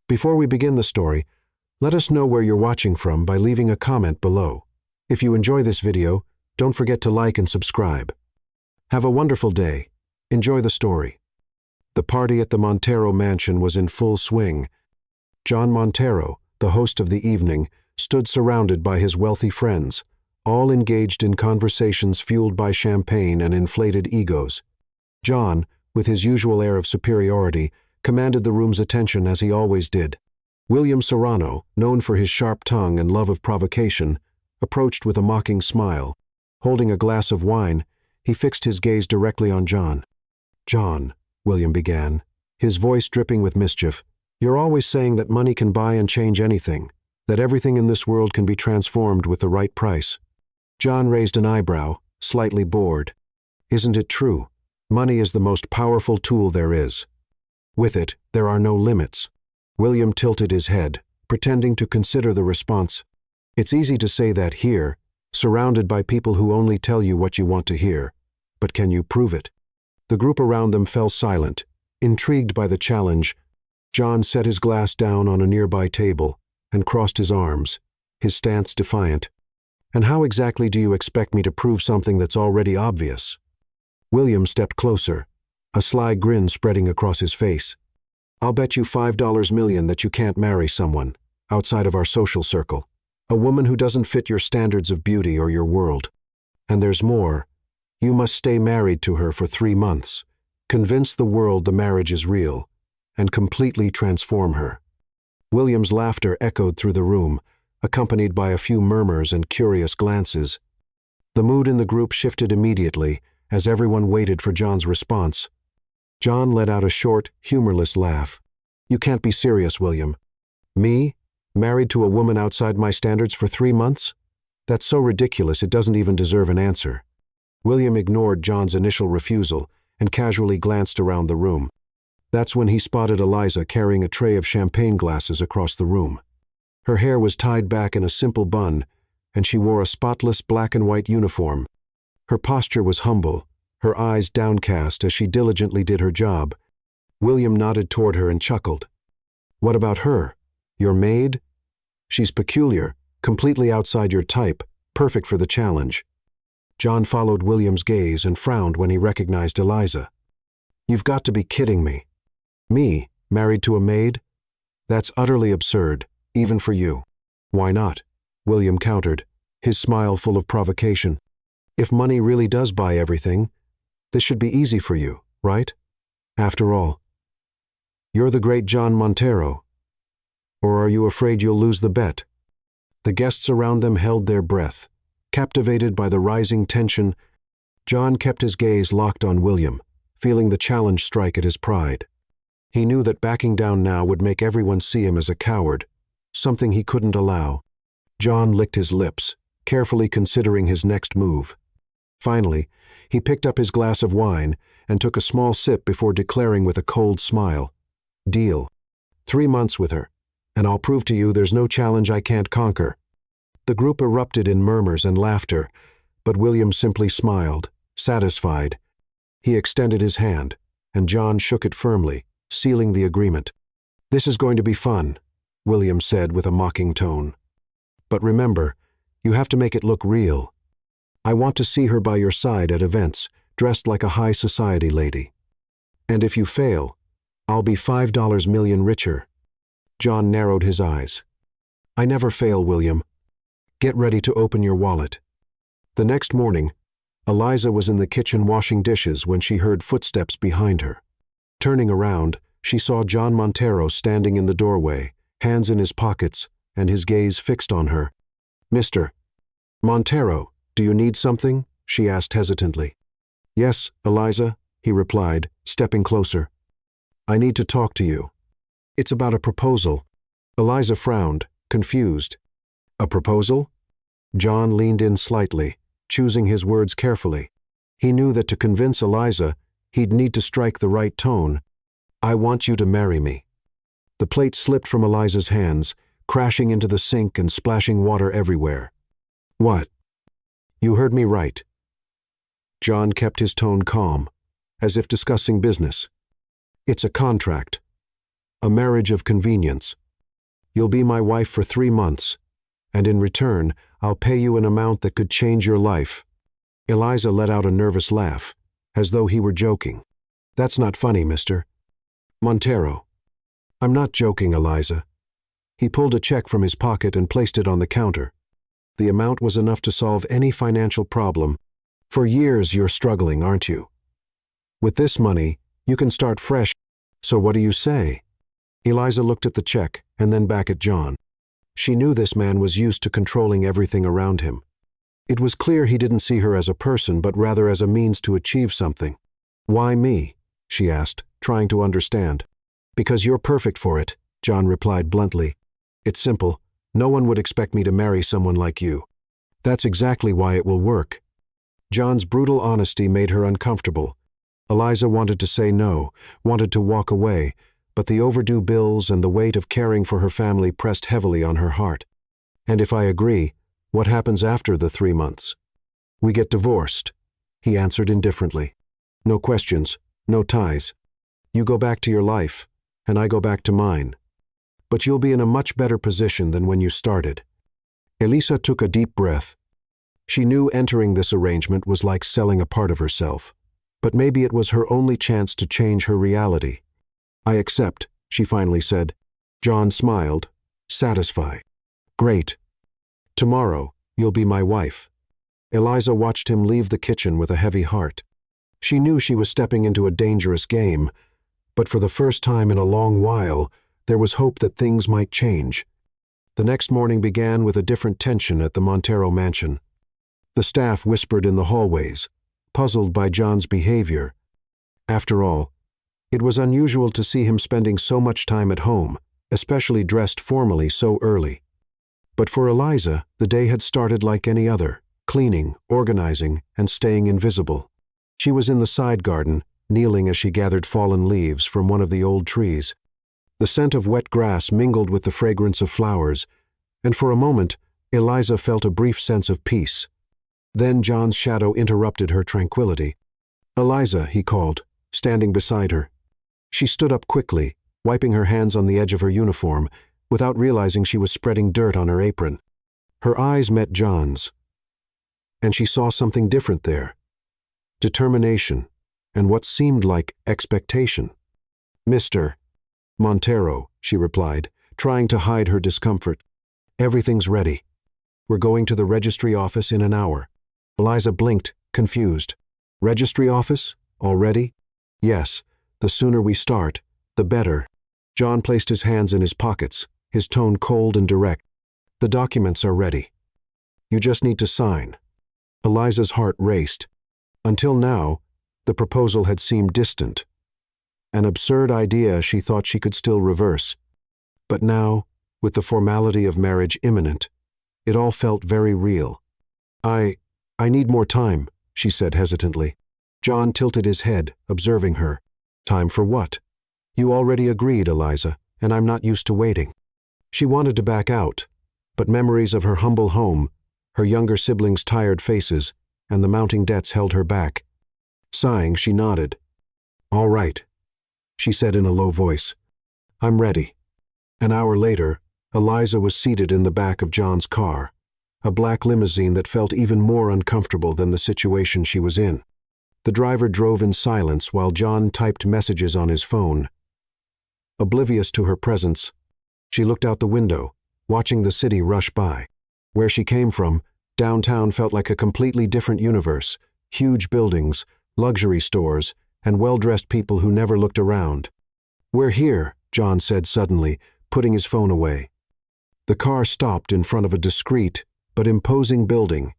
Before we begin the story, let us know where you're watching from by leaving a comment below. If you enjoy this video, don't forget to like and subscribe. Have a wonderful day. Enjoy the story. The party at the Montero mansion was in full swing. John Montero, the host of the evening, stood surrounded by his wealthy friends, all engaged in conversations fueled by champagne and inflated egos. John, with his usual air of superiority, commanded the room's attention as he always did. William Serrano, known for his sharp tongue and love of provocation, approached with a mocking smile. Holding a glass of wine, he fixed his gaze directly on John. "John," William began, his voice dripping with mischief, "you're always saying that money can buy and change anything, that everything in this world can be transformed with the right price." John raised an eyebrow, slightly bored. "Isn't it true? Money is the most powerful tool there is. With it, there are no limits." William tilted his head, pretending to consider the response. "It's easy to say that here, surrounded by people who only tell you what you want to hear. But can you prove it?" The group around them fell silent, intrigued by the challenge. John set his glass down on a nearby table and crossed his arms, his stance defiant. "And how exactly do you expect me to prove something that's already obvious?" William stepped closer, a sly grin spreading across his face. "I'll bet you $5 million that you can't marry someone, outside of our social circle, a woman who doesn't fit your standards of beauty or your world. And there's more. You must stay married to her for 3 months, convince the world the marriage is real, and completely transform her." William's laughter echoed through the room, accompanied by a few murmurs and curious glances. The mood in the group shifted immediately as everyone waited for John's response. John let out a short, humorless laugh. "You can't be serious, William. Me? Married to a woman outside my standards for 3 months? That's so ridiculous it doesn't even deserve an answer." William ignored John's initial refusal and casually glanced around the room. That's when he spotted Eliza carrying a tray of champagne glasses across the room. Her hair was tied back in a simple bun, and she wore a spotless black and white uniform. Her posture was humble, her eyes downcast as she diligently did her job. William nodded toward her and chuckled. "What about her? Your maid? She's peculiar, completely outside your type, perfect for the challenge." John followed William's gaze and frowned when he recognized Eliza. "You've got to be kidding me. Me, married to a maid? That's utterly absurd, even for you." "Why not?" William countered, his smile full of provocation. "If money really does buy everything, this should be easy for you, right? After all, you're the great John Montero. Or are you afraid you'll lose the bet?" The guests around them held their breath, captivated by the rising tension. John kept his gaze locked on William, feeling the challenge strike at his pride. He knew that backing down now would make everyone see him as a coward, something he couldn't allow. John licked his lips, carefully considering his next move. Finally, he picked up his glass of wine and took a small sip before declaring with a cold smile, "Deal. 3 months with her, and I'll prove to you there's no challenge I can't conquer." The group erupted in murmurs and laughter, but William simply smiled, satisfied. He extended his hand, and John shook it firmly, sealing the agreement. "This is going to be fun," William said with a mocking tone. "But remember, you have to make it look real. I want to see her by your side at events, dressed like a high society lady. And if you fail, I'll be $5 million richer." John narrowed his eyes. "I never fail, William. Get ready to open your wallet." The next morning, Eliza was in the kitchen washing dishes when she heard footsteps behind her. Turning around, she saw John Montero standing in the doorway, hands in his pockets, and his gaze fixed on her. "Mr. Montero, do you need something?" she asked hesitantly. "Yes, Eliza," he replied, stepping closer. "I need to talk to you. It's about a proposal." Eliza frowned, confused. "A proposal?" John leaned in slightly, choosing his words carefully. He knew that to convince Eliza, he'd need to strike the right tone. "I want you to marry me." The plate slipped from Eliza's hands, crashing into the sink and splashing water everywhere. "What?" "You heard me right." John kept his tone calm, as if discussing business. "It's a contract. A marriage of convenience. You'll be my wife for 3 months, and in return, I'll pay you an amount that could change your life." Eliza let out a nervous laugh, as though he were joking. "That's not funny, Mr. Montero." "I'm not joking, Eliza." He pulled a check from his pocket and placed it on the counter. The amount was enough to solve any financial problem. "For years you're struggling, aren't you? With this money, you can start fresh. So what do you say?" Eliza looked at the check and then back at John. She knew this man was used to controlling everything around him. It was clear he didn't see her as a person, but rather as a means to achieve something. "Why me?" she asked, trying to understand. "Because you're perfect for it," John replied bluntly. "It's simple. No one would expect me to marry someone like you." "That's exactly why it will work." John's brutal honesty made her uncomfortable. Eliza wanted to say no, wanted to walk away, but the overdue bills and the weight of caring for her family pressed heavily on her heart. "And if I agree, what happens after the 3 months?" "We get divorced," he answered indifferently. "No questions, no ties. You go back to your life, and I go back to mine. But you'll be in a much better position than when you started." Elisa took a deep breath. She knew entering this arrangement was like selling a part of herself, but maybe it was her only chance to change her reality. "I accept," she finally said. John smiled, satisfied. "Great. Tomorrow, you'll be my wife." Eliza watched him leave the kitchen with a heavy heart. She knew she was stepping into a dangerous game, but for the first time in a long while, there was hope that things might change. The next morning began with a different tension at the Montero mansion. The staff whispered in the hallways, puzzled by John's behavior. After all, it was unusual to see him spending so much time at home, especially dressed formally so early. But for Eliza, the day had started like any other, cleaning, organizing, and staying invisible. She was in the side garden, kneeling as she gathered fallen leaves from one of the old trees. The scent of wet grass mingled with the fragrance of flowers, and for a moment, Eliza felt a brief sense of peace. Then John's shadow interrupted her tranquility. "Eliza," he called, standing beside her. She stood up quickly, wiping her hands on the edge of her uniform, without realizing she was spreading dirt on her apron. Her eyes met John's, and she saw something different there. Determination, and what seemed like expectation. "Mr. Montero," she replied, trying to hide her discomfort. "Everything's ready. We're going to the registry office in an hour." Eliza blinked, confused. "Registry office? Already?" "Yes. The sooner we start, the better." John placed his hands in his pockets, his tone cold and direct. "The documents are ready. You just need to sign." Eliza's heart raced. Until now, the proposal had seemed distant. An absurd idea she thought she could still reverse. But now, with the formality of marriage imminent, it all felt very real. I need more time," she said hesitantly. John tilted his head, observing her. "Time for what?" "You already agreed, Eliza, and I'm not used to waiting." She wanted to back out, but memories of her humble home, her younger siblings' tired faces, and the mounting debts held her back. Sighing, she nodded. "All right," she said in a low voice. "I'm ready." An hour later, Eliza was seated in the back of John's car, a black limousine that felt even more uncomfortable than the situation she was in. The driver drove in silence while John typed messages on his phone. Oblivious to her presence, she looked out the window, watching the city rush by. Where she came from, downtown felt like a completely different universe, huge buildings, luxury stores, and well-dressed people who never looked around. "We're here," John said suddenly, putting his phone away. The car stopped in front of a discreet but imposing building.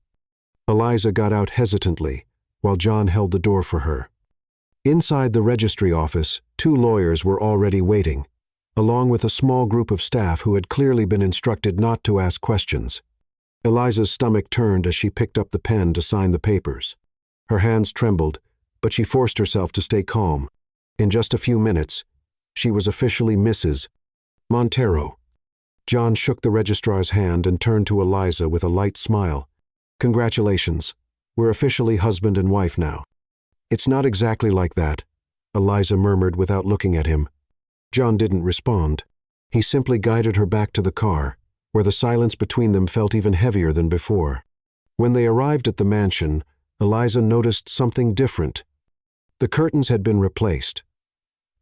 Eliza got out hesitantly, while John held the door for her. Inside the registry office, 2 lawyers were already waiting, along with a small group of staff who had clearly been instructed not to ask questions. Eliza's stomach turned as she picked up the pen to sign the papers. Her hands trembled, but she forced herself to stay calm. In just a few minutes, she was officially Mrs. Montero. John shook the registrar's hand and turned to Eliza with a light smile. "Congratulations. We're officially husband and wife now." "It's not exactly like that," Eliza murmured without looking at him. John didn't respond. He simply guided her back to the car, where the silence between them felt even heavier than before. When they arrived at the mansion, Eliza noticed something different. The curtains had been replaced.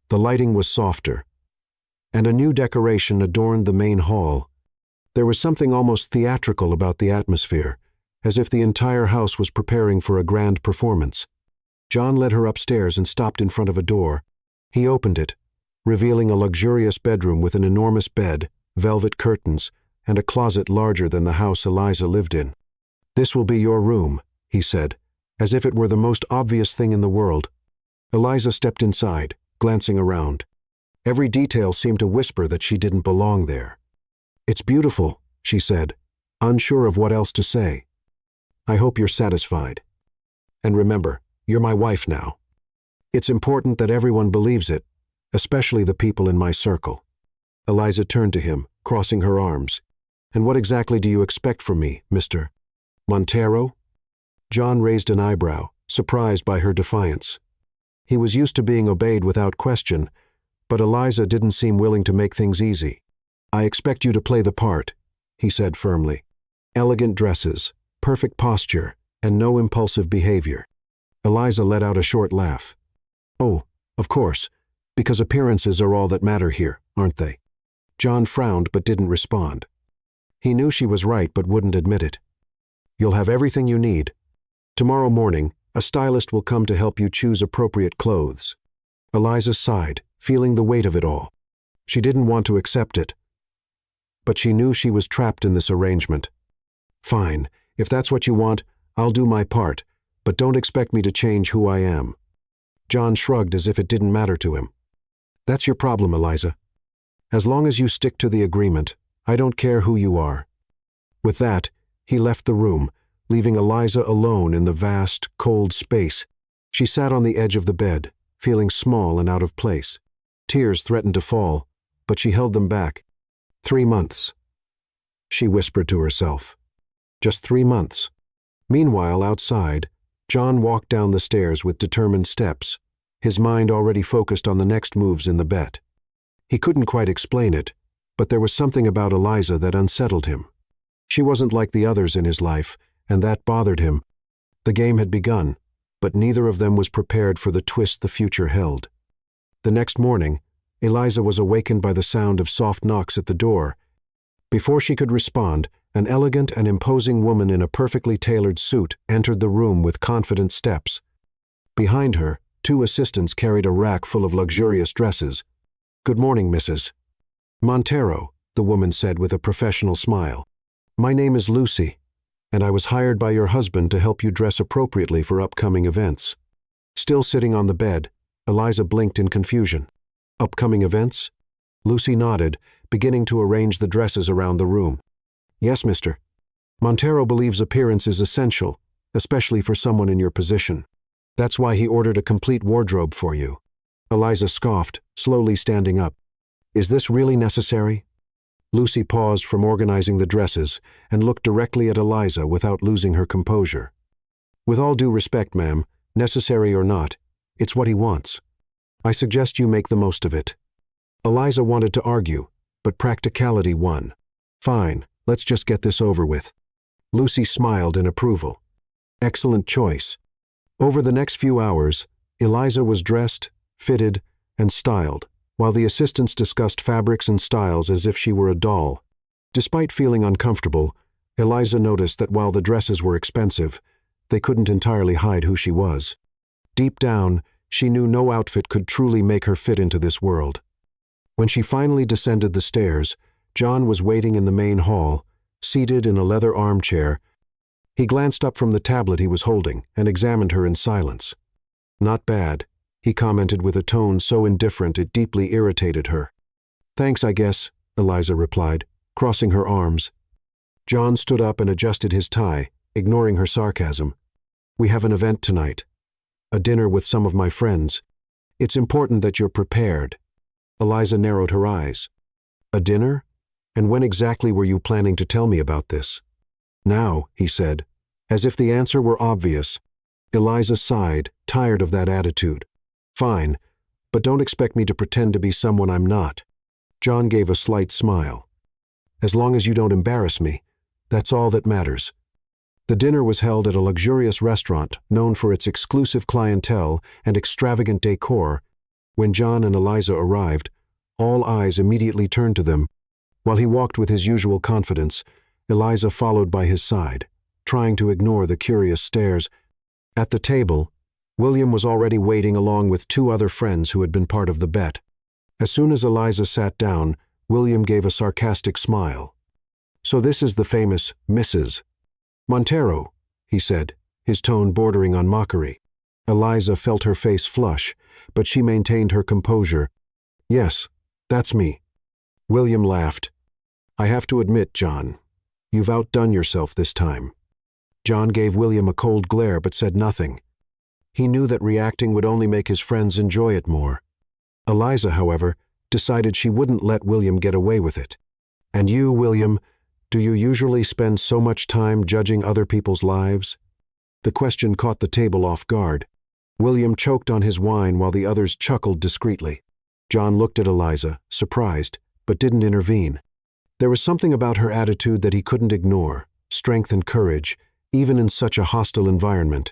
The lighting was softer, and a new decoration adorned the main hall. There was something almost theatrical about the atmosphere, as if the entire house was preparing for a grand performance. John led her upstairs and stopped in front of a door. He opened it, revealing a luxurious bedroom with an enormous bed, velvet curtains, and a closet larger than the house Eliza lived in. "This will be your room," he said, as if it were the most obvious thing in the world. Eliza stepped inside, glancing around. Every detail seemed to whisper that she didn't belong there. "It's beautiful," she said, unsure of what else to say. "I hope you're satisfied. And remember, you're my wife now. It's important that everyone believes it, especially the people in my circle." Eliza turned to him, crossing her arms. "And what exactly do you expect from me, Mr. Montero?" John raised an eyebrow, surprised by her defiance. He was used to being obeyed without question, but Eliza didn't seem willing to make things easy. "I expect you to play the part," he said firmly. "Elegant dresses, perfect posture, and no impulsive behavior." Eliza let out a short laugh. "Oh, of course, because appearances are all that matter here, aren't they?" John frowned but didn't respond. He knew she was right but wouldn't admit it. "You'll have everything you need. Tomorrow morning, a stylist will come to help you choose appropriate clothes." Eliza sighed, feeling the weight of it all. She didn't want to accept it, but she knew she was trapped in this arrangement. "Fine, if that's what you want, I'll do my part, but don't expect me to change who I am." John shrugged as if it didn't matter to him. "That's your problem, Eliza. As long as you stick to the agreement, I don't care who you are." With that, he left the room, leaving Eliza alone in the vast, cold space. She sat on the edge of the bed, feeling small and out of place. Tears threatened to fall, but she held them back. 3 months, she whispered to herself. Just 3 months. Meanwhile, outside, John walked down the stairs with determined steps, his mind already focused on the next moves in the bet. He couldn't quite explain it, but there was something about Eliza that unsettled him. She wasn't like the others in his life, and that bothered him. The game had begun, but neither of them was prepared for the twist the future held. The next morning, Eliza was awakened by the sound of soft knocks at the door. Before she could respond, an elegant and imposing woman in a perfectly tailored suit entered the room with confident steps. Behind her, 2 assistants carried a rack full of luxurious dresses. "Good morning, Mrs. Montero," the woman said with a professional smile. "My name is Lucy, and I was hired by your husband to help you dress appropriately for upcoming events." Still sitting on the bed, Eliza blinked in confusion. "Upcoming events?" Lucy nodded, beginning to arrange the dresses around the room. "Yes, Mr. Montero believes appearance is essential, especially for someone in your position. That's why he ordered a complete wardrobe for you." Eliza scoffed, slowly standing up. "Is this really necessary?" Lucy paused from organizing the dresses and looked directly at Eliza without losing her composure. "With all due respect, ma'am, necessary or not, it's what he wants. I suggest you make the most of it." Eliza wanted to argue, but practicality won. "Fine, let's just get this over with." Lucy smiled in approval. "Excellent choice." Over the next few hours, Eliza was dressed, fitted, and styled, while the assistants discussed fabrics and styles as if she were a doll. Despite feeling uncomfortable, Eliza noticed that while the dresses were expensive, they couldn't entirely hide who she was. Deep down, she knew no outfit could truly make her fit into this world. When she finally descended the stairs, John was waiting in the main hall, seated in a leather armchair. He glanced up from the tablet he was holding and examined her in silence. "Not bad," he commented with a tone so indifferent it deeply irritated her. "Thanks, I guess," Eliza replied, crossing her arms. John stood up and adjusted his tie, ignoring her sarcasm. "We have an event tonight. A dinner with some of my friends. It's important that you're prepared." Eliza narrowed her eyes. "A dinner? And when exactly were you planning to tell me about this?" "Now," he said, as if the answer were obvious. Eliza sighed, tired of that attitude. "Fine, but don't expect me to pretend to be someone I'm not." John gave a slight smile. "As long as you don't embarrass me, that's all that matters." The dinner was held at a luxurious restaurant known for its exclusive clientele and extravagant decor. When John and Eliza arrived, all eyes immediately turned to them. While he walked with his usual confidence, Eliza followed by his side, trying to ignore the curious stares. At the table, William was already waiting along with two other friends who had been part of the bet. As soon as Eliza sat down, William gave a sarcastic smile. "So this is the famous Mrs. Montero," he said, his tone bordering on mockery. Eliza felt her face flush, but she maintained her composure. "Yes, that's me." William laughed. "I have to admit, John, you've outdone yourself this time." John gave William a cold glare but said nothing. He knew that reacting would only make his friends enjoy it more. Eliza, however, decided she wouldn't let William get away with it. "And you, William, do you usually spend so much time judging other people's lives?" The question caught the table off guard. William choked on his wine while the others chuckled discreetly. John looked at Eliza, surprised, but didn't intervene. There was something about her attitude that he couldn't ignore, strength and courage, even in such a hostile environment.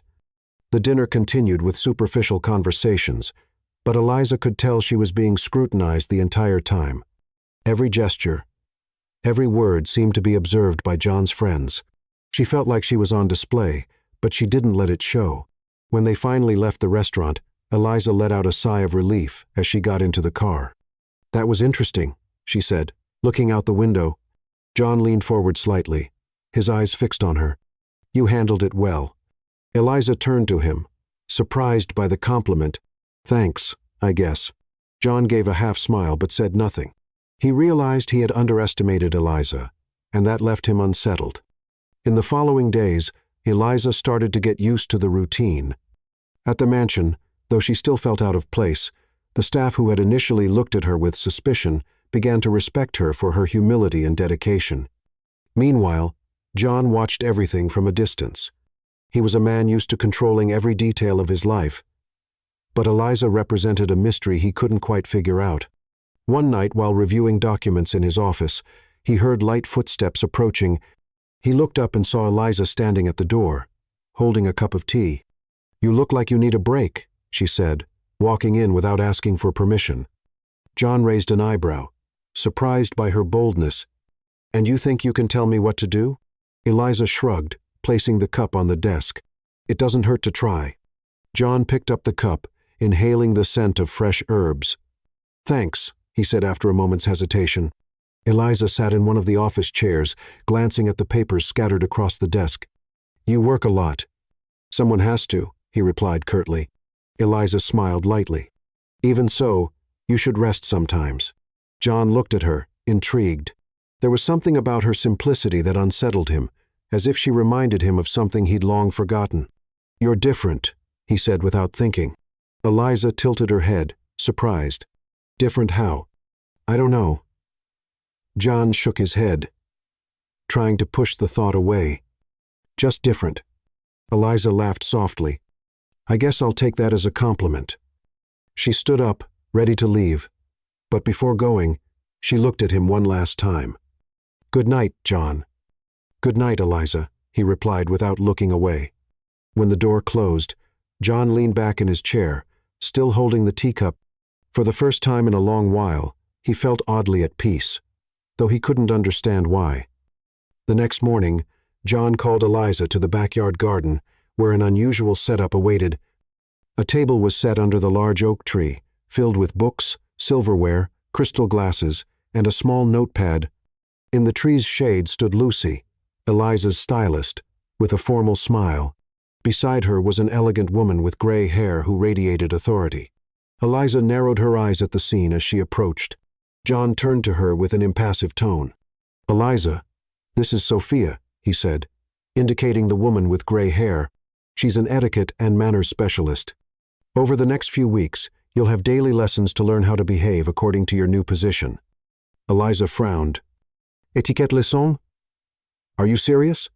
The dinner continued with superficial conversations, but Eliza could tell she was being scrutinized the entire time. Every gesture, every word seemed to be observed by John's friends. She felt like she was on display, but she didn't let it show. When they finally left the restaurant, Eliza let out a sigh of relief as she got into the car. "That was interesting," she said, looking out the window. John leaned forward slightly, his eyes fixed on her. "You handled it well." Eliza turned to him, surprised by the compliment. "Thanks, I guess." John gave a half smile but said nothing. He realized he had underestimated Eliza, and that left him unsettled. In the following days, Eliza started to get used to the routine. At the mansion, though she still felt out of place, the staff who had initially looked at her with suspicion began to respect her for her humility and dedication. Meanwhile, John watched everything from a distance. He was a man used to controlling every detail of his life. But Eliza represented a mystery he couldn't quite figure out. One night, while reviewing documents in his office, he heard light footsteps approaching. He looked up and saw Eliza standing at the door, holding a cup of tea. "You look like you need a break," she said, walking in without asking for permission. John raised an eyebrow, surprised by her boldness. "And you think you can tell me what to do?" Eliza shrugged, placing the cup on the desk. "It doesn't hurt to try." John picked up the cup, inhaling the scent of fresh herbs. "Thanks," he said after a moment's hesitation. Eliza sat in one of the office chairs, glancing at the papers scattered across the desk. "You work a lot." "Someone has to," he replied curtly. Eliza smiled lightly. "Even so, you should rest sometimes." John looked at her, intrigued. There was something about her simplicity that unsettled him, as if she reminded him of something he'd long forgotten. "You're different," he said without thinking. Eliza tilted her head, surprised. "Different how?" "I don't know." John shook his head, trying to push the thought away. "Just different." Eliza laughed softly. "I guess I'll take that as a compliment." She stood up, ready to leave, but before going, she looked at him one last time. "Good night, John." "Good night, Eliza," he replied without looking away. When the door closed, John leaned back in his chair, still holding the teacup. For the first time in a long while, he felt oddly at peace, though he couldn't understand why. The next morning, John called Eliza to the backyard garden, where an unusual setup awaited. A table was set under the large oak tree, filled with books, silverware, crystal glasses, and a small notepad. In the tree's shade stood Lucy, Eliza's stylist, with a formal smile. Beside her was an elegant woman with gray hair who radiated authority. Eliza narrowed her eyes at the scene as she approached. John turned to her with an impassive tone. "Eliza, this is Sophia," he said, indicating the woman with gray hair. "She's an etiquette and manners specialist. Over the next few weeks, you'll have daily lessons to learn how to behave according to your new position." Eliza frowned. "Etiquette leçon? Are you serious?"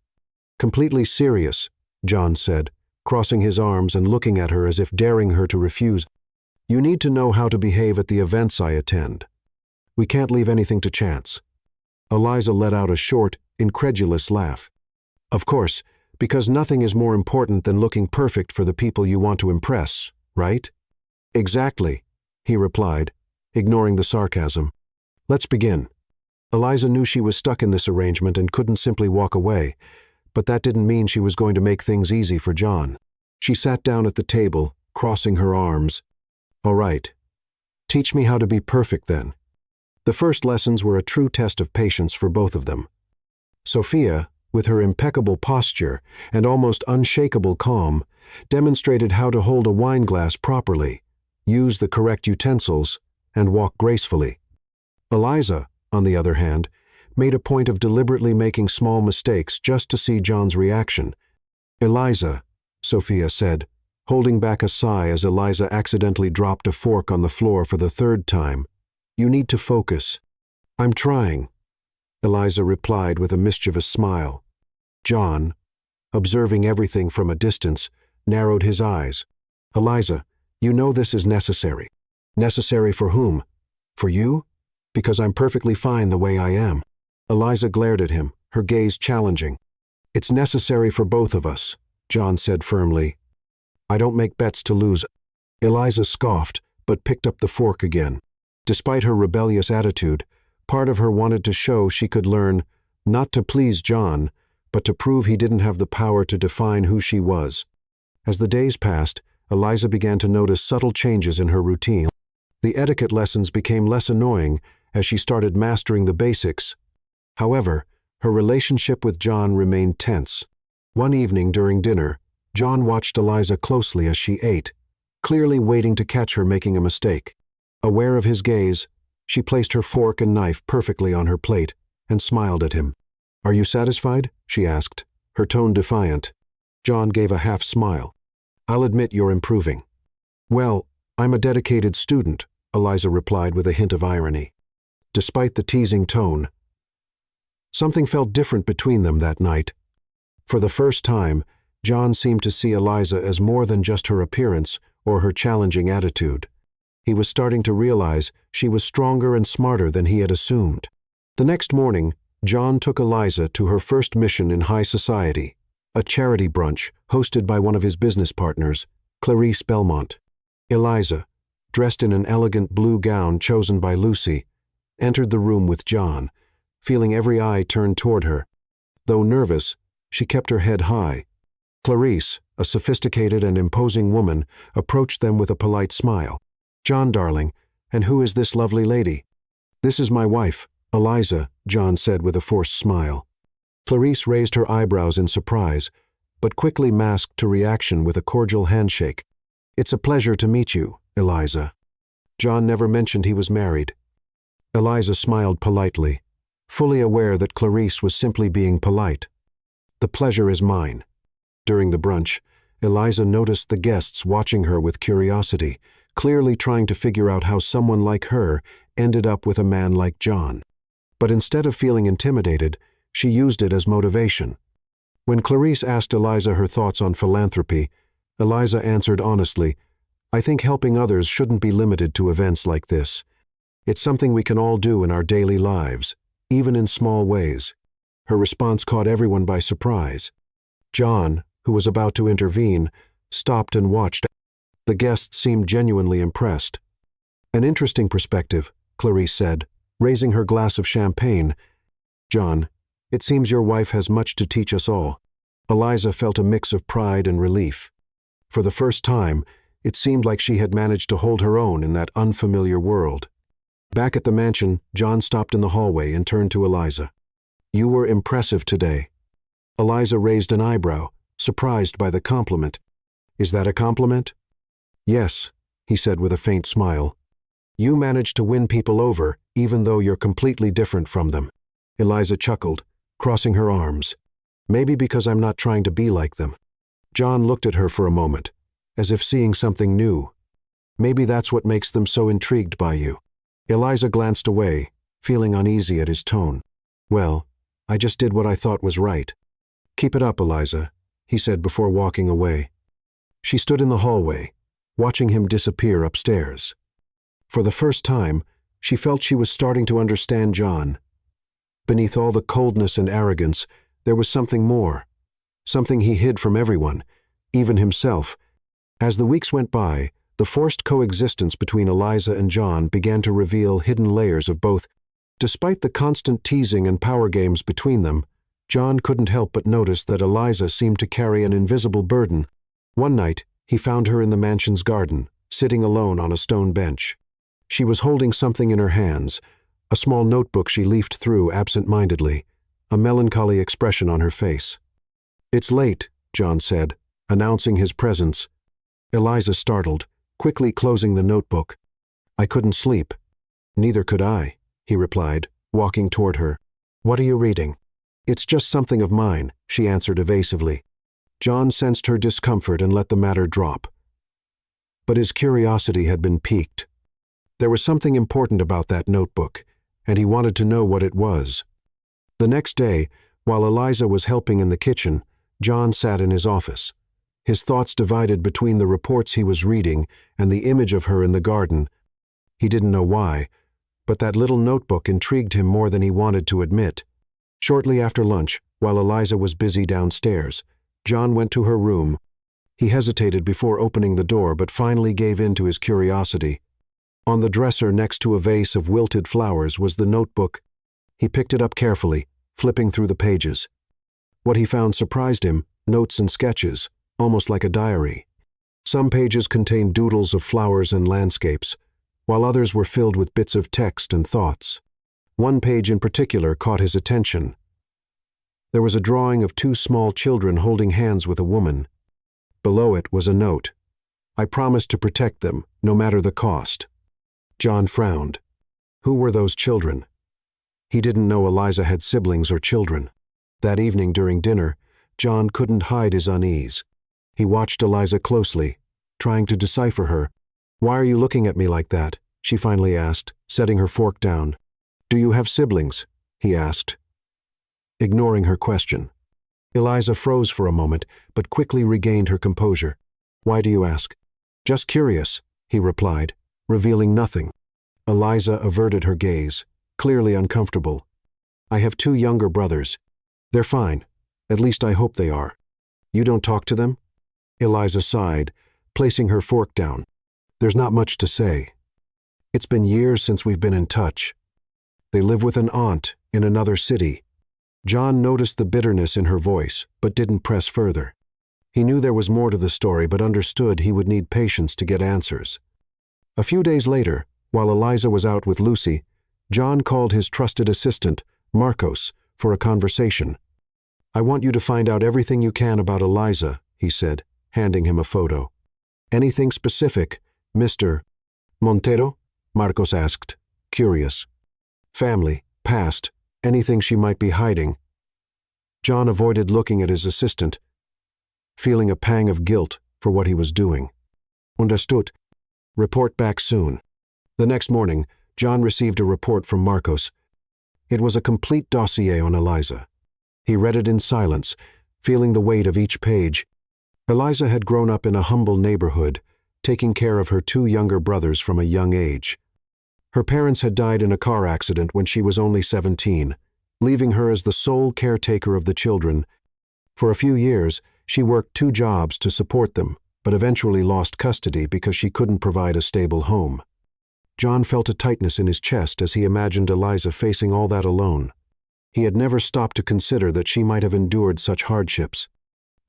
"Completely serious," John said, crossing his arms and looking at her as if daring her to refuse. You need to know how to behave at the events I attend. We can't leave anything to chance." Eliza let out a short, incredulous laugh. "Of course, because nothing is more important than looking perfect for the people you want to impress, right?" "Exactly," he replied, ignoring the sarcasm. "Let's begin." Eliza knew she was stuck in this arrangement and couldn't simply walk away, but that didn't mean she was going to make things easy for John. She sat down at the table, crossing her arms. "All right. Teach me how to be perfect then." The first lessons were a true test of patience for both of them. Sophia, with her impeccable posture and almost unshakable calm, demonstrated how to hold a wine glass properly, use the correct utensils, and walk gracefully. Eliza, on the other hand, made a point of deliberately making small mistakes just to see John's reaction. "Eliza," Sophia said, holding back a sigh as Eliza accidentally dropped a fork on the floor for the third time, "you need to focus." "I'm trying," Eliza replied with a mischievous smile. John, observing everything from a distance, narrowed his eyes. "Eliza, you know this is necessary." "Necessary for whom? For you? Because I'm perfectly fine the way I am." Eliza glared at him, her gaze challenging. "It's necessary for both of us," John said firmly. "I don't make bets to lose." Eliza scoffed, but picked up the fork again. Despite her rebellious attitude, part of her wanted to show she could learn, not to please John, but to prove he didn't have the power to define who she was. As the days passed, Eliza began to notice subtle changes in her routine. The etiquette lessons became less annoying as she started mastering the basics. However, her relationship with John remained tense. One evening during dinner, John watched Eliza closely as she ate, clearly waiting to catch her making a mistake. Aware of his gaze, she placed her fork and knife perfectly on her plate and smiled at him. "Are you satisfied?" she asked, her tone defiant. John gave a half smile. "I'll admit you're improving." "Well, I'm a dedicated student," Eliza replied with a hint of irony. Despite the teasing tone, something felt different between them that night. For the first time, John seemed to see Eliza as more than just her appearance or her challenging attitude. He was starting to realize she was stronger and smarter than he had assumed. The next morning, John took Eliza to her first mission in high society, a charity brunch hosted by one of his business partners, Clarice Belmont. Eliza, dressed in an elegant blue gown chosen by Lucy, entered the room with John, feeling every eye turned toward her. Though nervous, she kept her head high. Clarice, a sophisticated and imposing woman, approached them with a polite smile. "John, darling, and who is this lovely lady?" "This is my wife, Eliza," John said with a forced smile. Clarice raised her eyebrows in surprise, but quickly masked her reaction with a cordial handshake. "It's a pleasure to meet you, Eliza." John never mentioned he was married. Eliza smiled politely, fully aware that Clarice was simply being polite. "The pleasure is mine." During the brunch, Eliza noticed the guests watching her with curiosity, clearly trying to figure out how someone like her ended up with a man like John. But instead of feeling intimidated, she used it as motivation. When Clarice asked Eliza her thoughts on philanthropy, Eliza answered honestly, "I think helping others shouldn't be limited to events like this. It's something we can all do in our daily lives, even in small ways." Her response caught everyone by surprise. John, who was about to intervene, stopped and watched. The guests seemed genuinely impressed. "An interesting perspective," Clarice said, raising her glass of champagne. "John, it seems your wife has much to teach us all." Eliza felt a mix of pride and relief. For the first time, it seemed like she had managed to hold her own in that unfamiliar world. Back at the mansion, John stopped in the hallway and turned to Eliza. "You were impressive today." Eliza raised an eyebrow, surprised by the compliment. "Is that a compliment?" "Yes," he said with a faint smile. "You managed to win people over, even though you're completely different from them." Eliza chuckled, crossing her arms. "Maybe because I'm not trying to be like them." John looked at her for a moment, as if seeing something new. "Maybe that's what makes them so intrigued by you." Eliza glanced away, feeling uneasy at his tone. "Well, I just did what I thought was right." "Keep it up, Eliza," he said before walking away. She stood in the hallway, watching him disappear upstairs. For the first time, she felt she was starting to understand John. Beneath all the coldness and arrogance, there was something more, something he hid from everyone, even himself. As the weeks went by, the forced coexistence between Eliza and John began to reveal hidden layers of both. Despite the constant teasing and power games between them, John couldn't help but notice that Eliza seemed to carry an invisible burden. One night, he found her in the mansion's garden, sitting alone on a stone bench. She was holding something in her hands, a small notebook she leafed through absent-mindedly, a melancholy expression on her face. "It's late," John said, announcing his presence. Eliza startled, quickly closing the notebook. "I couldn't sleep." "Neither could I," he replied, walking toward her. "What are you reading?" "It's just something of mine," she answered evasively. John sensed her discomfort and let the matter drop. But his curiosity had been piqued. There was something important about that notebook, and he wanted to know what it was. The next day, while Eliza was helping in the kitchen, John sat in his office. His thoughts divided between the reports he was reading and the image of her in the garden. He didn't know why, but that little notebook intrigued him more than he wanted to admit. Shortly after lunch, while Eliza was busy downstairs, John went to her room. He hesitated before opening the door but finally gave in to his curiosity. On the dresser next to a vase of wilted flowers was the notebook. He picked it up carefully, flipping through the pages. What he found surprised him, notes and sketches, almost like a diary. Some pages contained doodles of flowers and landscapes, while others were filled with bits of text and thoughts. One page in particular caught his attention. There was a drawing of two small children holding hands with a woman. Below it was a note. "I promised to protect them, no matter the cost." John frowned. Who were those children? He didn't know Eliza had siblings or children. That evening during dinner, John couldn't hide his unease. He watched Eliza closely, trying to decipher her. "Why are you looking at me like that?" she finally asked, setting her fork down. "Do you have siblings?" he asked, ignoring her question. Eliza froze for a moment, but quickly regained her composure. "Why do you ask?" "Just curious," he replied, revealing nothing. Eliza averted her gaze, clearly uncomfortable. "I have two younger brothers. They're fine. At least I hope they are. You don't talk to them?" Eliza sighed, placing her fork down. "There's not much to say. It's been years since we've been in touch. They live with an aunt in another city." John noticed the bitterness in her voice, but didn't press further. He knew there was more to the story, but understood he would need patience to get answers. A few days later, while Eliza was out with Lucy, John called his trusted assistant, Marcos, for a conversation. "I want you to find out everything you can about Eliza," he said, handing him a photo. "Anything specific, Mr. Montero?" Marcos asked, curious. "Family, past, anything she might be hiding." John avoided looking at his assistant, feeling a pang of guilt for what he was doing. "Understood. Report back soon." The next morning, John received a report from Marcos. It was a complete dossier on Eliza. He read it in silence, feeling the weight of each page. Eliza had grown up in a humble neighborhood, taking care of her two younger brothers from a young age. Her parents had died in a car accident when she was only 17, leaving her as the sole caretaker of the children. For a few years, she worked 2 jobs to support them, but eventually lost custody because she couldn't provide a stable home. John felt a tightness in his chest as he imagined Eliza facing all that alone. He had never stopped to consider that she might have endured such hardships.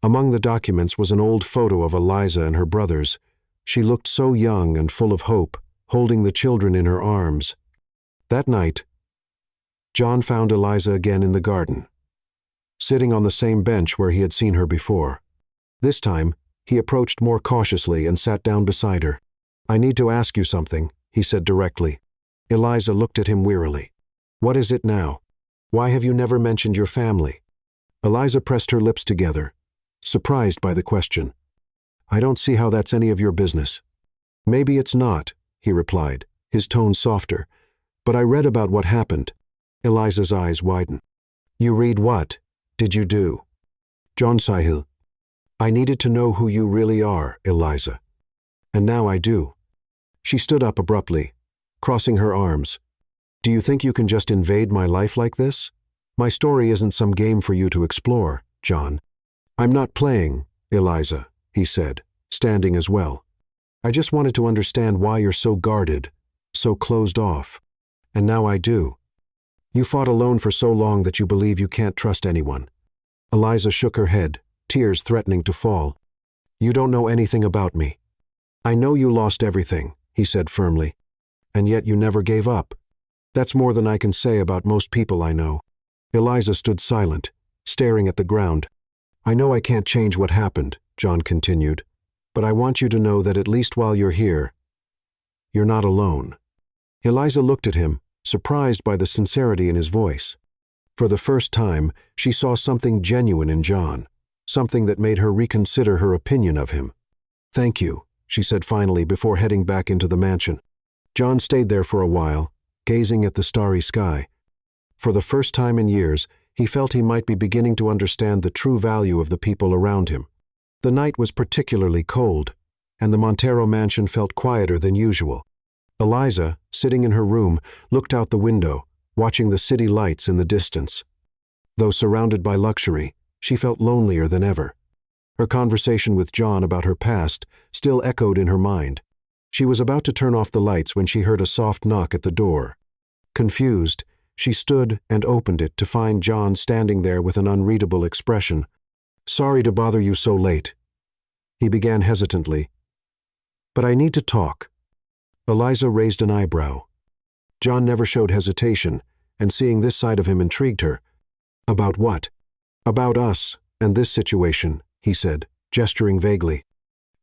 Among the documents was an old photo of Eliza and her brothers. She looked so young and full of hope, holding the children in her arms. That night, John found Eliza again in the garden, sitting on the same bench where he had seen her before. This time, he approached more cautiously and sat down beside her. "I need to ask you something," he said directly. Eliza looked at him wearily. "What is it now? Why have you never mentioned your family?" Eliza pressed her lips together, surprised by the question. "I don't see how that's any of your business." "Maybe it's not," he replied, his tone softer, "but I read about what happened." Eliza's eyes widened. "You read what? Did you do?" "John Sahil, I needed to know who you really are, Eliza. And now I do." She stood up abruptly, crossing her arms. "Do you think you can just invade my life like this? My story isn't some game for you to explore, John." "I'm not playing, Eliza," he said, standing as well. "I just wanted to understand why you're so guarded, so closed off. And now I do. You fought alone for so long that you believe you can't trust anyone." Eliza shook her head, tears threatening to fall. "You don't know anything about me. I know you lost everything," he said firmly. "And yet you never gave up. That's more than I can say about most people I know." Eliza stood silent, staring at the ground. "I know I can't change what happened," John continued, "but I want you to know that at least while you're here, you're not alone." Eliza looked at him, surprised by the sincerity in his voice. For the first time, she saw something genuine in John, something that made her reconsider her opinion of him. "Thank you," she said finally before heading back into the mansion. John stayed there for a while, gazing at the starry sky. For the first time in years, he felt he might be beginning to understand the true value of the people around him. The night was particularly cold, and the Montero mansion felt quieter than usual. Eliza, sitting in her room, looked out the window, watching the city lights in the distance. Though surrounded by luxury, she felt lonelier than ever. Her conversation with John about her past still echoed in her mind. She was about to turn off the lights when she heard a soft knock at the door. Confused, she stood and opened it to find John standing there with an unreadable expression. "Sorry to bother you so late," he began hesitantly, "but I need to talk." Eliza raised an eyebrow. John never showed hesitation, and seeing this side of him intrigued her. "About what?" "About us and this situation," he said, gesturing vaguely.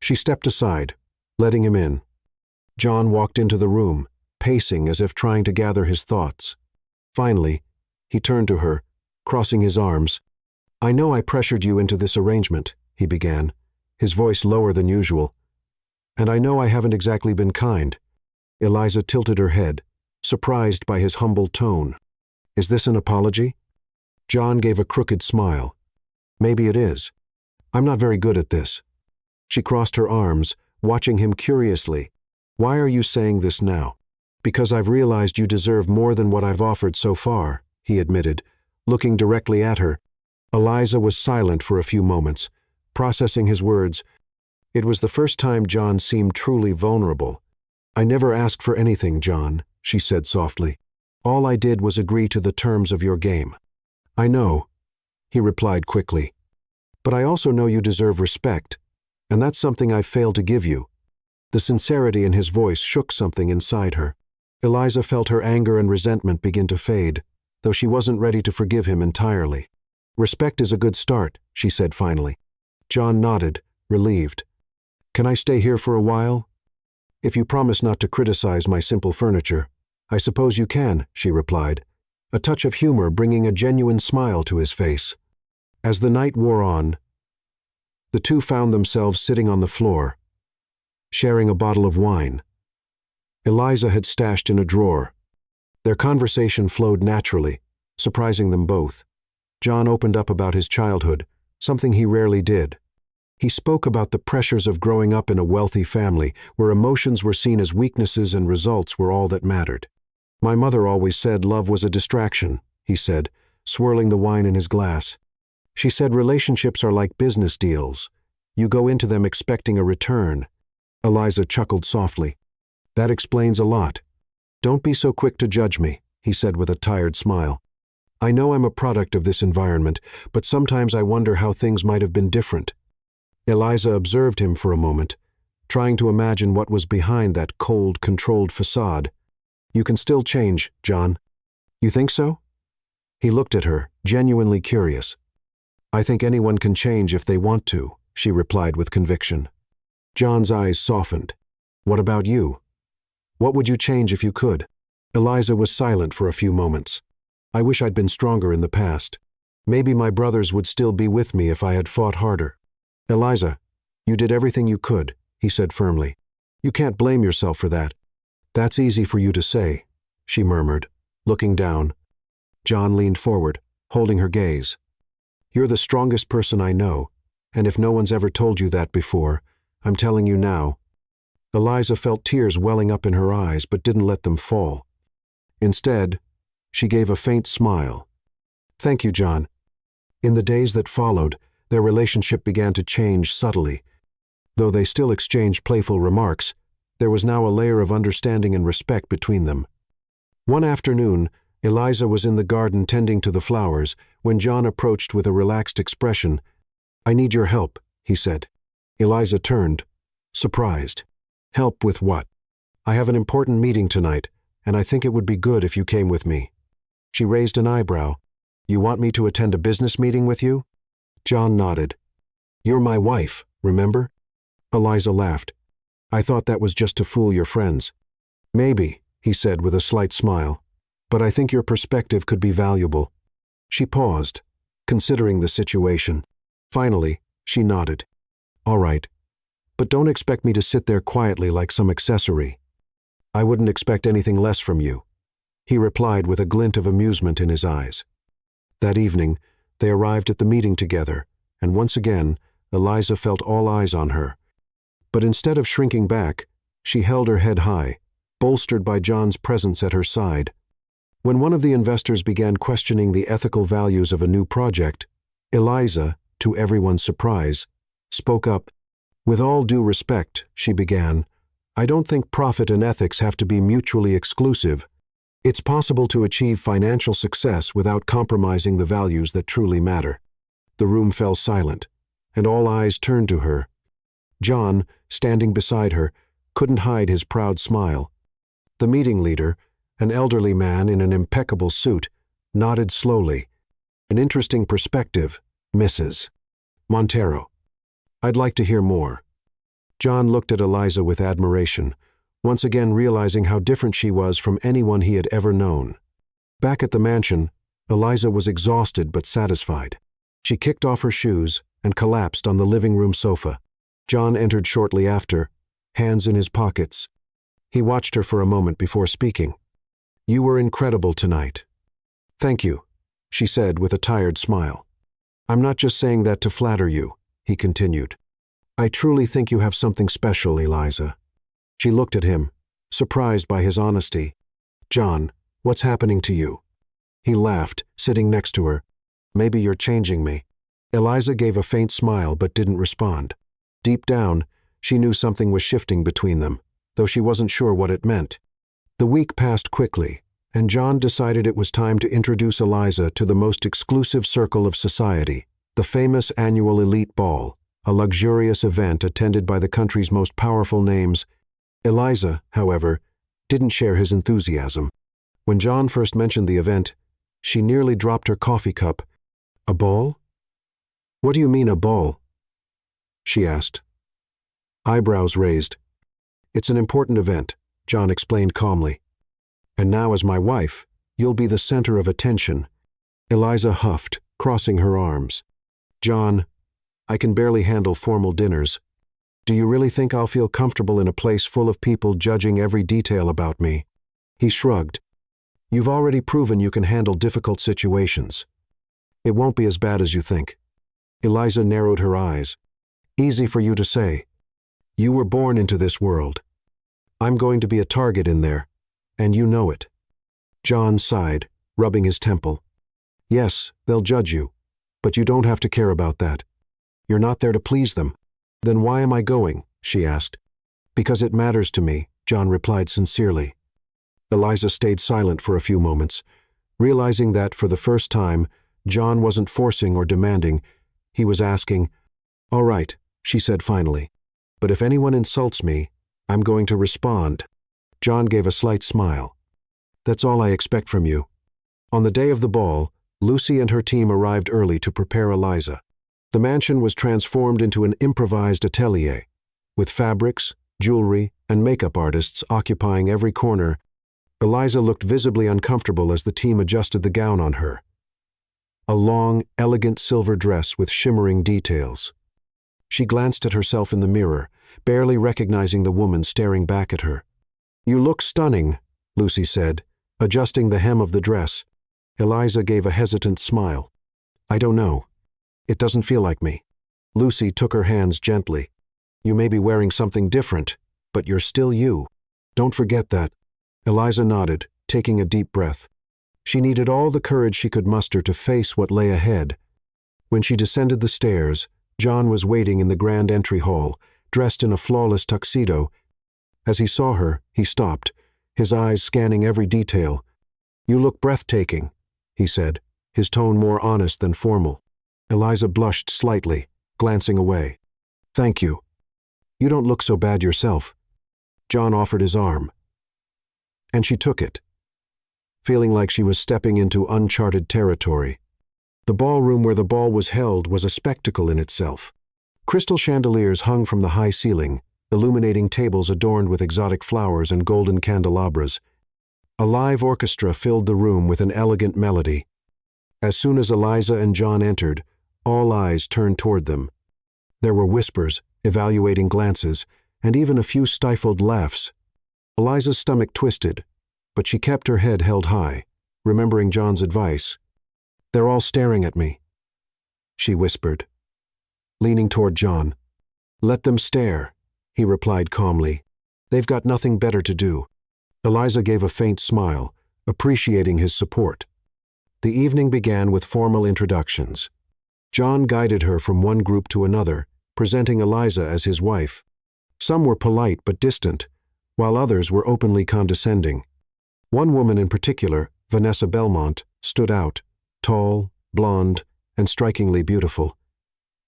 She stepped aside, letting him in. John walked into the room, pacing as if trying to gather his thoughts. Finally, he turned to her, crossing his arms. "I know I pressured you into this arrangement," he began, his voice lower than usual. "And I know I haven't exactly been kind." Eliza tilted her head, surprised by his humble tone. "Is this an apology?" John gave a crooked smile. "Maybe it is. I'm not very good at this." She crossed her arms, watching him curiously. "Why are you saying this now?" "Because I've realized you deserve more than what I've offered so far," he admitted, looking directly at her. Eliza was silent for a few moments, processing his words. It was the first time John seemed truly vulnerable. "I never asked for anything, John," she said softly. "All I did was agree to the terms of your game." "I know," he replied quickly. "But I also know you deserve respect, and that's something I've failed to give you." The sincerity in his voice shook something inside her. Eliza felt her anger and resentment begin to fade, though she wasn't ready to forgive him entirely. "Respect is a good start," she said finally. John nodded, relieved. "Can I stay here for a while?" "If you promise not to criticize my simple furniture." "I suppose you can," she replied, a touch of humor bringing a genuine smile to his face. As the night wore on, the two found themselves sitting on the floor, sharing a bottle of wine. Eliza had stashed in a drawer. Their conversation flowed naturally, surprising them both. John opened up about his childhood, something he rarely did. He spoke about the pressures of growing up in a wealthy family where emotions were seen as weaknesses and results were all that mattered. "My mother always said love was a distraction," he said, swirling the wine in his glass. "She said relationships are like business deals. You go into them expecting a return." Eliza chuckled softly. "That explains a lot. Don't be so quick to judge me," he said with a tired smile. "I know I'm a product of this environment, but sometimes I wonder how things might have been different." Eliza observed him for a moment, trying to imagine what was behind that cold, controlled facade. "You can still change, John." "You think so?" He looked at her, genuinely curious. "I think anyone can change if they want to," she replied with conviction. John's eyes softened. "What about you? What would you change if you could?" Eliza was silent for a few moments. "I wish I'd been stronger in the past. Maybe my brothers would still be with me if I had fought harder." "Eliza, you did everything you could," he said firmly. "You can't blame yourself for that." "That's easy for you to say," she murmured, looking down. John leaned forward, holding her gaze. "You're the strongest person I know, and if no one's ever told you that before, I'm telling you now." Eliza felt tears welling up in her eyes but didn't let them fall. Instead, she gave a faint smile. "Thank you, John." In the days that followed, their relationship began to change subtly. Though they still exchanged playful remarks, there was now a layer of understanding and respect between them. One afternoon, Eliza was in the garden tending to the flowers when John approached with a relaxed expression. "I need your help," he said. Eliza turned, surprised. "Help with what?" "I have an important meeting tonight, and I think it would be good if you came with me." She raised an eyebrow. "You want me to attend a business meeting with you?" John nodded. "You're my wife, remember?" Eliza laughed. "I thought that was just to fool your friends." "Maybe," he said with a slight smile, "but I think your perspective could be valuable." She paused, considering the situation. Finally, she nodded. "All right, but don't expect me to sit there quietly like some accessory." "I wouldn't expect anything less from you," he replied with a glint of amusement in his eyes. That evening, they arrived at the meeting together, and once again, Eliza felt all eyes on her. But instead of shrinking back, she held her head high, bolstered by John's presence at her side. When one of the investors began questioning the ethical values of a new project, Eliza, to everyone's surprise, spoke up. "With all due respect," she began, "I don't think profit and ethics have to be mutually exclusive. It's possible to achieve financial success without compromising the values that truly matter." The room fell silent, and all eyes turned to her. John, standing beside her, couldn't hide his proud smile. The meeting leader, an elderly man in an impeccable suit, nodded slowly. "An interesting perspective, Mrs. Montero. I'd like to hear more." John looked at Eliza with admiration, once again realizing how different she was from anyone he had ever known. Back at the mansion, Eliza was exhausted but satisfied. She kicked off her shoes and collapsed on the living room sofa. John entered shortly after, hands in his pockets. He watched her for a moment before speaking. "You were incredible tonight." "Thank you," she said with a tired smile. "I'm not just saying that to flatter you," he continued. "I truly think you have something special, Eliza." She looked at him, surprised by his honesty. "John, what's happening to you?" He laughed, sitting next to her. "Maybe you're changing me." Eliza gave a faint smile but didn't respond. Deep down, she knew something was shifting between them, though she wasn't sure what it meant. The week passed quickly, and John decided it was time to introduce Eliza to the most exclusive circle of society, the famous annual Elite Ball, a luxurious event attended by the country's most powerful names. Eliza, however, didn't share his enthusiasm. When John first mentioned the event, she nearly dropped her coffee cup. "A ball? What do you mean, a ball?" she asked. Eyebrows raised. "It's an important event," John explained calmly. "And now as my wife, you'll be the center of attention." Eliza huffed, crossing her arms. "John, I can barely handle formal dinners. Do you really think I'll feel comfortable in a place full of people judging every detail about me?" He shrugged. "You've already proven you can handle difficult situations. It won't be as bad as you think." Eliza narrowed her eyes. "Easy for you to say. You were born into this world. I'm going to be a target in there, and you know it." John sighed, rubbing his temple. "Yes, they'll judge you, but you don't have to care about that. You're not there to please them." "Then why am I going?" she asked. "Because it matters to me," John replied sincerely. Eliza stayed silent for a few moments, realizing that, for the first time, John wasn't forcing or demanding. He was asking. "All right," she said finally. "But if anyone insults me, I'm going to respond." John gave a slight smile. "That's all I expect from you." On the day of the ball, Lucy and her team arrived early to prepare Eliza. The mansion was transformed into an improvised atelier, with fabrics, jewelry, and makeup artists occupying every corner. Eliza looked visibly uncomfortable as the team adjusted the gown on her. A long, elegant silver dress with shimmering details. She glanced at herself in the mirror, barely recognizing the woman staring back at her. "You look stunning," Lucy said, adjusting the hem of the dress. Eliza gave a hesitant smile. "I don't know. It doesn't feel like me." Lucy took her hands gently. "You may be wearing something different, but you're still you. Don't forget that." Eliza nodded, taking a deep breath. She needed all the courage she could muster to face what lay ahead. When she descended the stairs, John was waiting in the grand entry hall, dressed in a flawless tuxedo. As he saw her, he stopped, his eyes scanning every detail. "You look breathtaking," he said, his tone more honest than formal. Eliza blushed slightly, glancing away. "Thank you. You don't look so bad yourself." John offered his arm, and she took it, feeling like she was stepping into uncharted territory. The ballroom where the ball was held was a spectacle in itself. Crystal chandeliers hung from the high ceiling, illuminating tables adorned with exotic flowers and golden candelabras. A live orchestra filled the room with an elegant melody. As soon as Eliza and John entered, all eyes turned toward them. There were whispers, evaluating glances, and even a few stifled laughs. Eliza's stomach twisted, but she kept her head held high, remembering John's advice. "They're all staring at me," she whispered, leaning toward John. "Let them stare," he replied calmly. "They've got nothing better to do." Eliza gave a faint smile, appreciating his support. The evening began with formal introductions. John guided her from one group to another, presenting Eliza as his wife. Some were polite but distant, while others were openly condescending. One woman in particular, Vanessa Belmont, stood out, tall, blonde, and strikingly beautiful.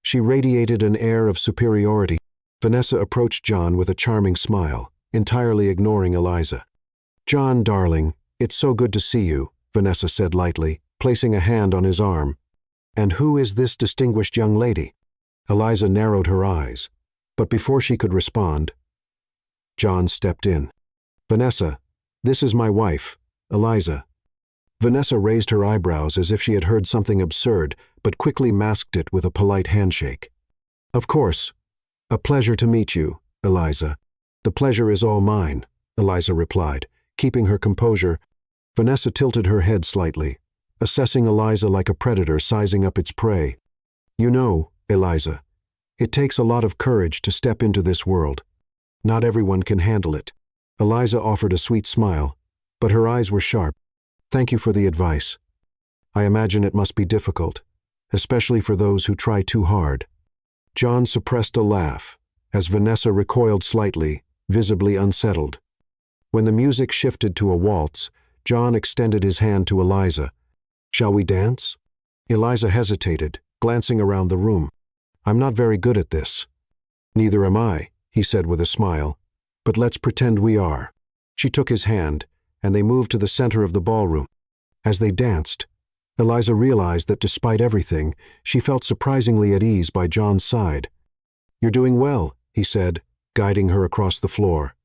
She radiated an air of superiority. Vanessa approached John with a charming smile, entirely ignoring Eliza. "John, darling, it's so good to see you," Vanessa said lightly, placing a hand on his arm. "And who is this distinguished young lady?" Eliza narrowed her eyes, but before she could respond, John stepped in. "Vanessa, this is my wife, Eliza." Vanessa raised her eyebrows as if she had heard something absurd, but quickly masked it with a polite handshake. "Of course. A pleasure to meet you, Eliza." "The pleasure is all mine," Eliza replied, keeping her composure. Vanessa tilted her head slightly, assessing Eliza like a predator sizing up its prey. "You know, Eliza, it takes a lot of courage to step into this world. Not everyone can handle it." Eliza offered a sweet smile, but her eyes were sharp. "Thank you for the advice. I imagine it must be difficult, especially for those who try too hard." John suppressed a laugh, as Vanessa recoiled slightly, visibly unsettled. When the music shifted to a waltz, John extended his hand to Eliza. "Shall we dance?" Eliza hesitated, glancing around the room. "I'm not very good at this." "Neither am I," he said with a smile, "but let's pretend we are." She took his hand, and they moved to the center of the ballroom. As they danced, Eliza realized that despite everything, she felt surprisingly at ease by John's side. "You're doing well," he said, guiding her across the floor.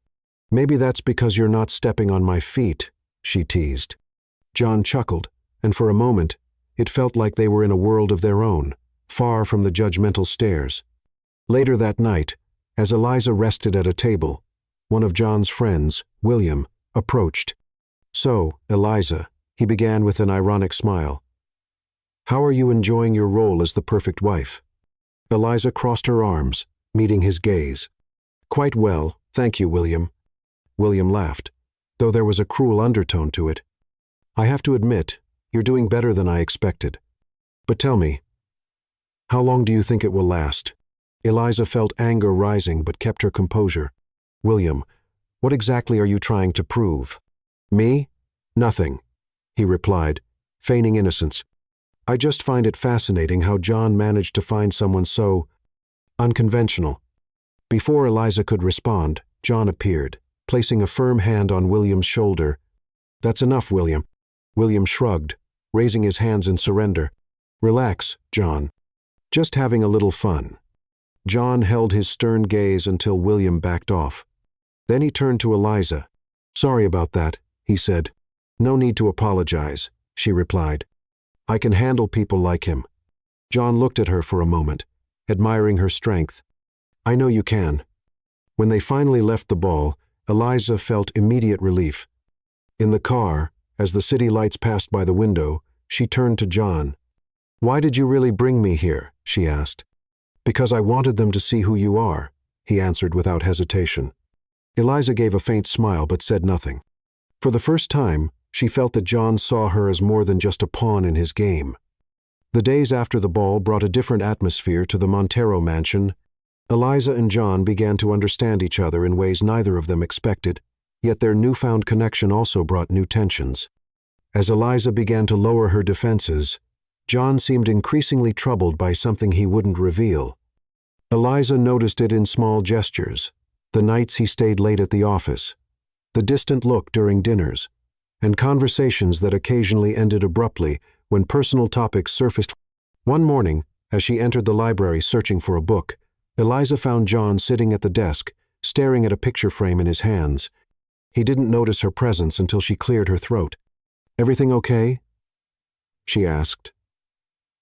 "Maybe that's because you're not stepping on my feet," she teased. John chuckled, and for a moment, it felt like they were in a world of their own, far from the judgmental stares. Later that night, as Eliza rested at a table, one of John's friends, William, approached. "So, Eliza," he began with an ironic smile, "how are you enjoying your role as the perfect wife?" Eliza crossed her arms, meeting his gaze. "Quite well, thank you, William." William laughed, though there was a cruel undertone to it. "I have to admit, you're doing better than I expected. But tell me, how long do you think it will last?" Eliza felt anger rising but kept her composure. "William, what exactly are you trying to prove?" "Me? Nothing," he replied, feigning innocence. "I just find it fascinating how John managed to find someone so unconventional." Before Eliza could respond, John appeared, placing a firm hand on William's shoulder. "That's enough, William." William shrugged, raising his hands in surrender. "Relax, John. Just having a little fun." John held his stern gaze until William backed off. Then he turned to Eliza. "Sorry about that," he said. "No need to apologize," she replied. "I can handle people like him." John looked at her for a moment, admiring her strength. "I know you can." When they finally left the ball, Eliza felt immediate relief. In the car, as the city lights passed by the window, she turned to John. "Why did you really bring me here?" she asked. "Because I wanted them to see who you are," he answered without hesitation. Eliza gave a faint smile but said nothing. For the first time, she felt that John saw her as more than just a pawn in his game. The days after the ball brought a different atmosphere to the Montero mansion. Eliza and John began to understand each other in ways neither of them expected, yet their newfound connection also brought new tensions. As Eliza began to lower her defenses, John seemed increasingly troubled by something he wouldn't reveal. Eliza noticed it in small gestures, the nights he stayed late at the office, the distant look during dinners, and conversations that occasionally ended abruptly when personal topics surfaced. One morning, as she entered the library searching for a book, Eliza found John sitting at the desk, staring at a picture frame in his hands. He didn't notice her presence until she cleared her throat. "Everything okay?" she asked.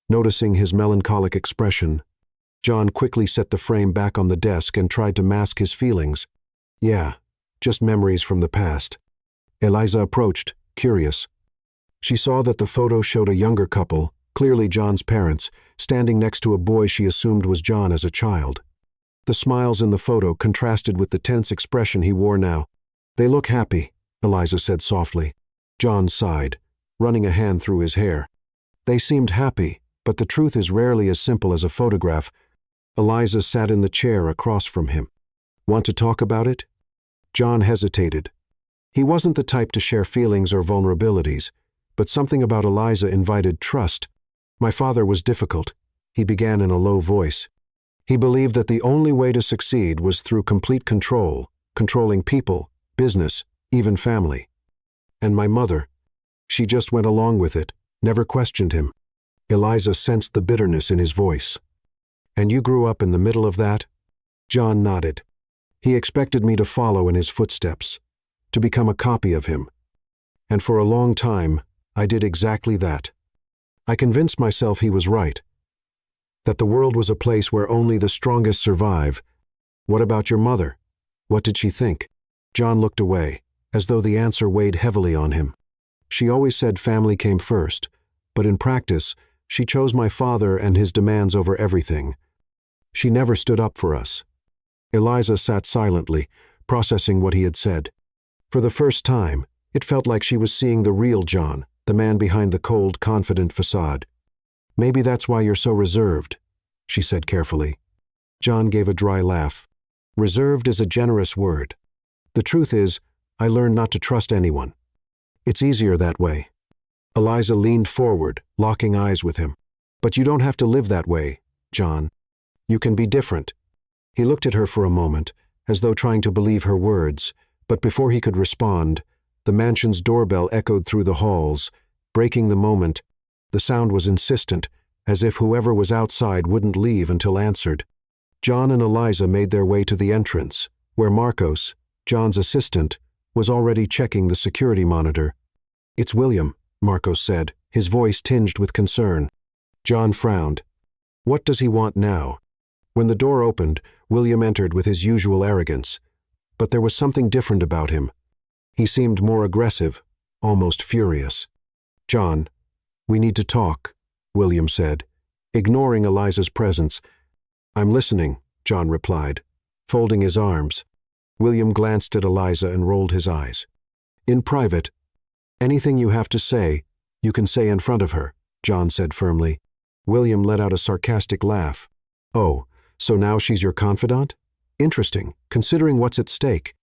Noticing his melancholic expression, John quickly set the frame back on the desk and tried to mask his feelings. "Yeah, just memories from the past." Eliza approached, curious. She saw that the photo showed a younger couple, clearly John's parents, standing next to a boy she assumed was John as a child. The smiles in the photo contrasted with the tense expression he wore now. "They look happy," Eliza said softly. John sighed, running a hand through his hair. "They seemed happy, but the truth is rarely as simple as a photograph." Eliza sat in the chair across from him. "Want to talk about it?" John hesitated. He wasn't the type to share feelings or vulnerabilities, but something about Eliza invited trust. "My father was difficult," he began in a low voice. "He believed that the only way to succeed was through complete control, controlling people, business, even family. And my mother, she just went along with it, never questioned him." Eliza sensed the bitterness in his voice. "And you grew up in the middle of that?" John nodded. "He expected me to follow in his footsteps, to become a copy of him. And for a long time, I did exactly that. I convinced myself he was right, that the world was a place where only the strongest survive." "What about your mother? What did she think?" John looked away, as though the answer weighed heavily on him. "She always said family came first, but in practice, she chose my father and his demands over everything. She never stood up for us." Eliza sat silently, processing what he had said. For the first time, it felt like she was seeing the real John, the man behind the cold, confident facade. "Maybe that's why you're so reserved," she said carefully. John gave a dry laugh. "Reserved is a generous word. The truth is, I learned not to trust anyone. It's easier that way." Eliza leaned forward, locking eyes with him. "But you don't have to live that way, John. You can be different." He looked at her for a moment, as though trying to believe her words, but before he could respond, the mansion's doorbell echoed through the halls, breaking the moment. The sound was insistent, as if whoever was outside wouldn't leave until answered. John and Eliza made their way to the entrance, where Marcos, John's assistant, was already checking the security monitor. "It's William," Marcos said, his voice tinged with concern. John frowned. What does he want now? When the door opened, William entered with his usual arrogance. But there was something different about him. He seemed more aggressive, almost furious. "John, we need to talk," William said, ignoring Eliza's presence. "I'm listening," John replied, folding his arms. William glanced at Eliza and rolled his eyes. "In private, anything you have to say, you can say in front of her," John said firmly. William let out a sarcastic laugh. "Oh, so now she's your confidant? Interesting, considering what's at stake."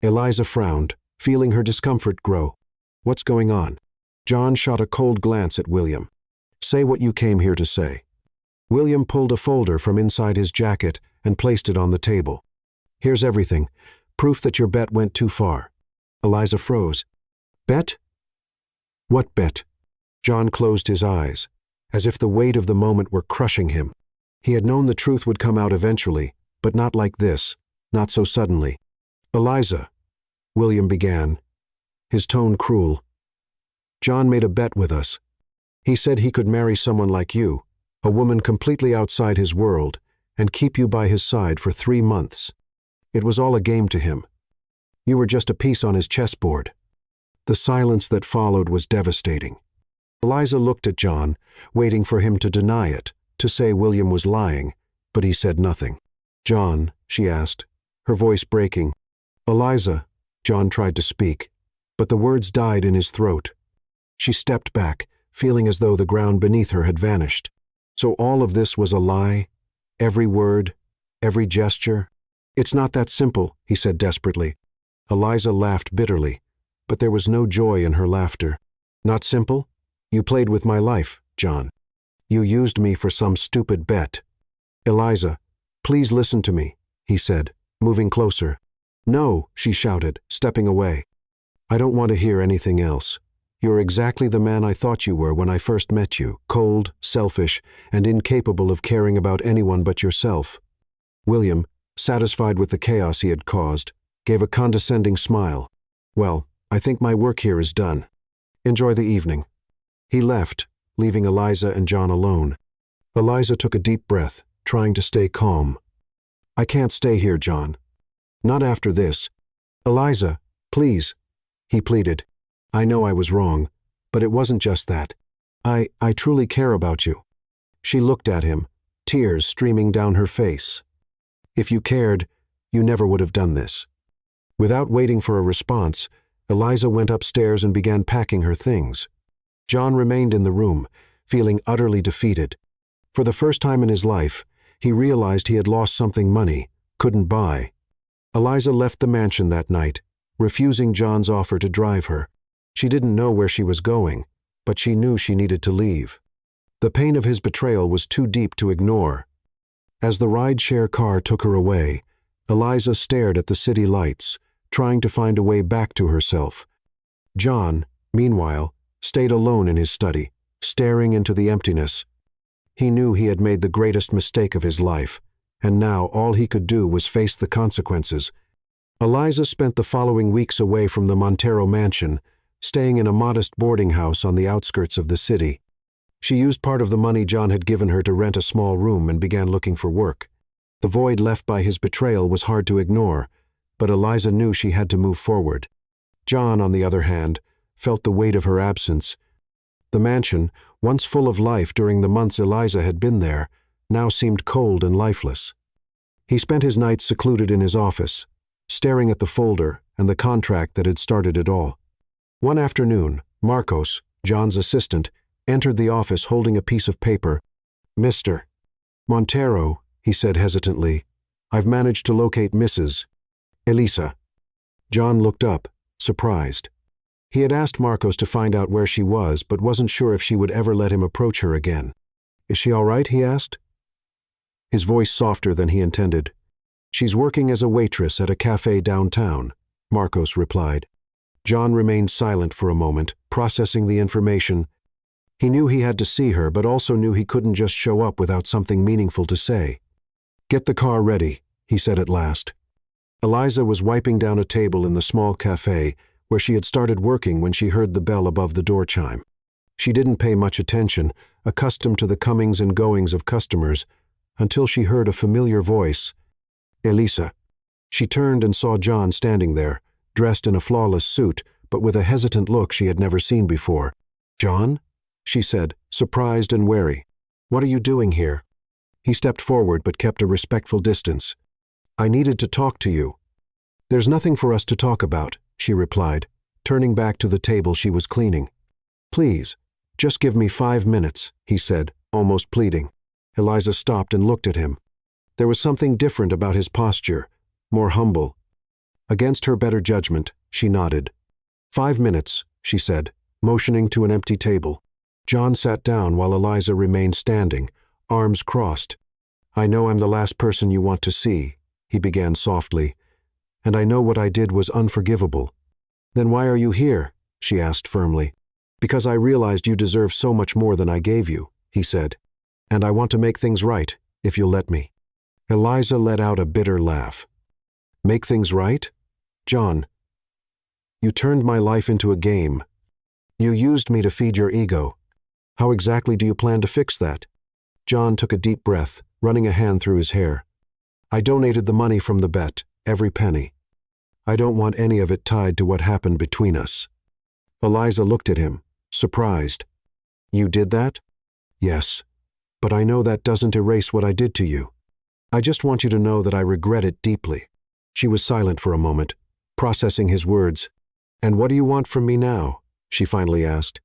Eliza frowned, feeling her discomfort grow. "What's going on?" John shot a cold glance at William. "Say what you came here to say." William pulled a folder from inside his jacket and placed it on the table. "Here's everything. Proof that your bet went too far." Eliza froze. "Bet? What bet?" John closed his eyes, as if the weight of the moment were crushing him. He had known the truth would come out eventually, but not like this, not so suddenly. "Eliza," William began, his tone cruel. "John made a bet with us. He said he could marry someone like you, a woman completely outside his world, and keep you by his side for 3 months. It was all a game to him. You were just a piece on his chessboard." The silence that followed was devastating. Eliza looked at John, waiting for him to deny it, to say William was lying, but he said nothing. "John," she asked, her voice breaking, Eliza, John tried to speak, but the words died in his throat. She stepped back, feeling as though the ground beneath her had vanished. So all of this was a lie? Every word? Every gesture? It's not that simple, he said desperately. Eliza laughed bitterly, but there was no joy in her laughter. Not simple? You played with my life, John. You used me for some stupid bet. Eliza, please listen to me, he said, moving closer. No, she shouted, stepping away. I don't want to hear anything else. You're exactly the man I thought you were when I first met you, cold, selfish, and incapable of caring about anyone but yourself. William, satisfied with the chaos he had caused, gave a condescending smile. Well, I think my work here is done. Enjoy the evening. He left, leaving Eliza and John alone. Eliza took a deep breath, trying to stay calm. I can't stay here, John. Not after this. Eliza, please, he pleaded. I know I was wrong, but it wasn't just that. I truly care about you. She looked at him, tears streaming down her face. If you cared, you never would have done this. Without waiting for a response, Eliza went upstairs and began packing her things. John remained in the room, feeling utterly defeated. For the first time in his life, he realized he had lost something money couldn't buy. Eliza left the mansion that night, refusing John's offer to drive her. She didn't know where she was going, but she knew she needed to leave. The pain of his betrayal was too deep to ignore. As the ride-share car took her away, Eliza stared at the city lights, trying to find a way back to herself. John, meanwhile, stayed alone in his study, staring into the emptiness. He knew he had made the greatest mistake of his life, and now all he could do was face the consequences. Eliza spent the following weeks away from the Montero mansion, staying in a modest boarding house on the outskirts of the city. She used part of the money John had given her to rent a small room and began looking for work. The void left by his betrayal was hard to ignore, but Eliza knew she had to move forward. John, on the other hand, felt the weight of her absence. The mansion, once full of life during the months Eliza had been there, now seemed cold and lifeless. He spent his nights secluded in his office, staring at the folder and the contract that had started it all. One afternoon, Marcos, John's assistant, entered the office holding a piece of paper. Mr. Montero, he said hesitantly, I've managed to locate Mrs. Elisa. John looked up, surprised. He had asked Marcos to find out where she was, but wasn't sure if she would ever let him approach her again. Is she all right? He asked. His voice softer than he intended. She's working as a waitress at a cafe downtown, Marcos replied. John remained silent for a moment, processing the information. He knew he had to see her, but also knew he couldn't just show up without something meaningful to say. Get the car ready, he said at last. Eliza was wiping down a table in the small cafe where she had started working when she heard the bell above the door chime. She didn't pay much attention, accustomed to the comings and goings of customers, until she heard a familiar voice. Elisa. She turned and saw John standing there, dressed in a flawless suit, but with a hesitant look she had never seen before. John? She said, surprised and wary. What are you doing here? He stepped forward but kept a respectful distance. I needed to talk to you. There's nothing for us to talk about, she replied, turning back to the table she was cleaning. Please, just give me 5 minutes, he said, almost pleading. Eliza stopped and looked at him. There was something different about his posture, more humble. Against her better judgment, she nodded. 5 minutes, she said, motioning to an empty table. John sat down while Eliza remained standing, arms crossed. I know I'm the last person you want to see, he began softly, and I know what I did was unforgivable. Then why are you here? She asked firmly. Because I realized you deserve so much more than I gave you, he said, and I want to make things right, if you'll let me. Eliza let out a bitter laugh. Make things right? John, you turned my life into a game. You used me to feed your ego. How exactly do you plan to fix that? John took a deep breath, running a hand through his hair. I donated the money from the bet, every penny. I don't want any of it tied to what happened between us. Eliza looked at him, surprised. You did that? Yes, but I know that doesn't erase what I did to you. I just want you to know that I regret it deeply. She was silent for a moment, processing his words. "And what do you want from me now?" she finally asked.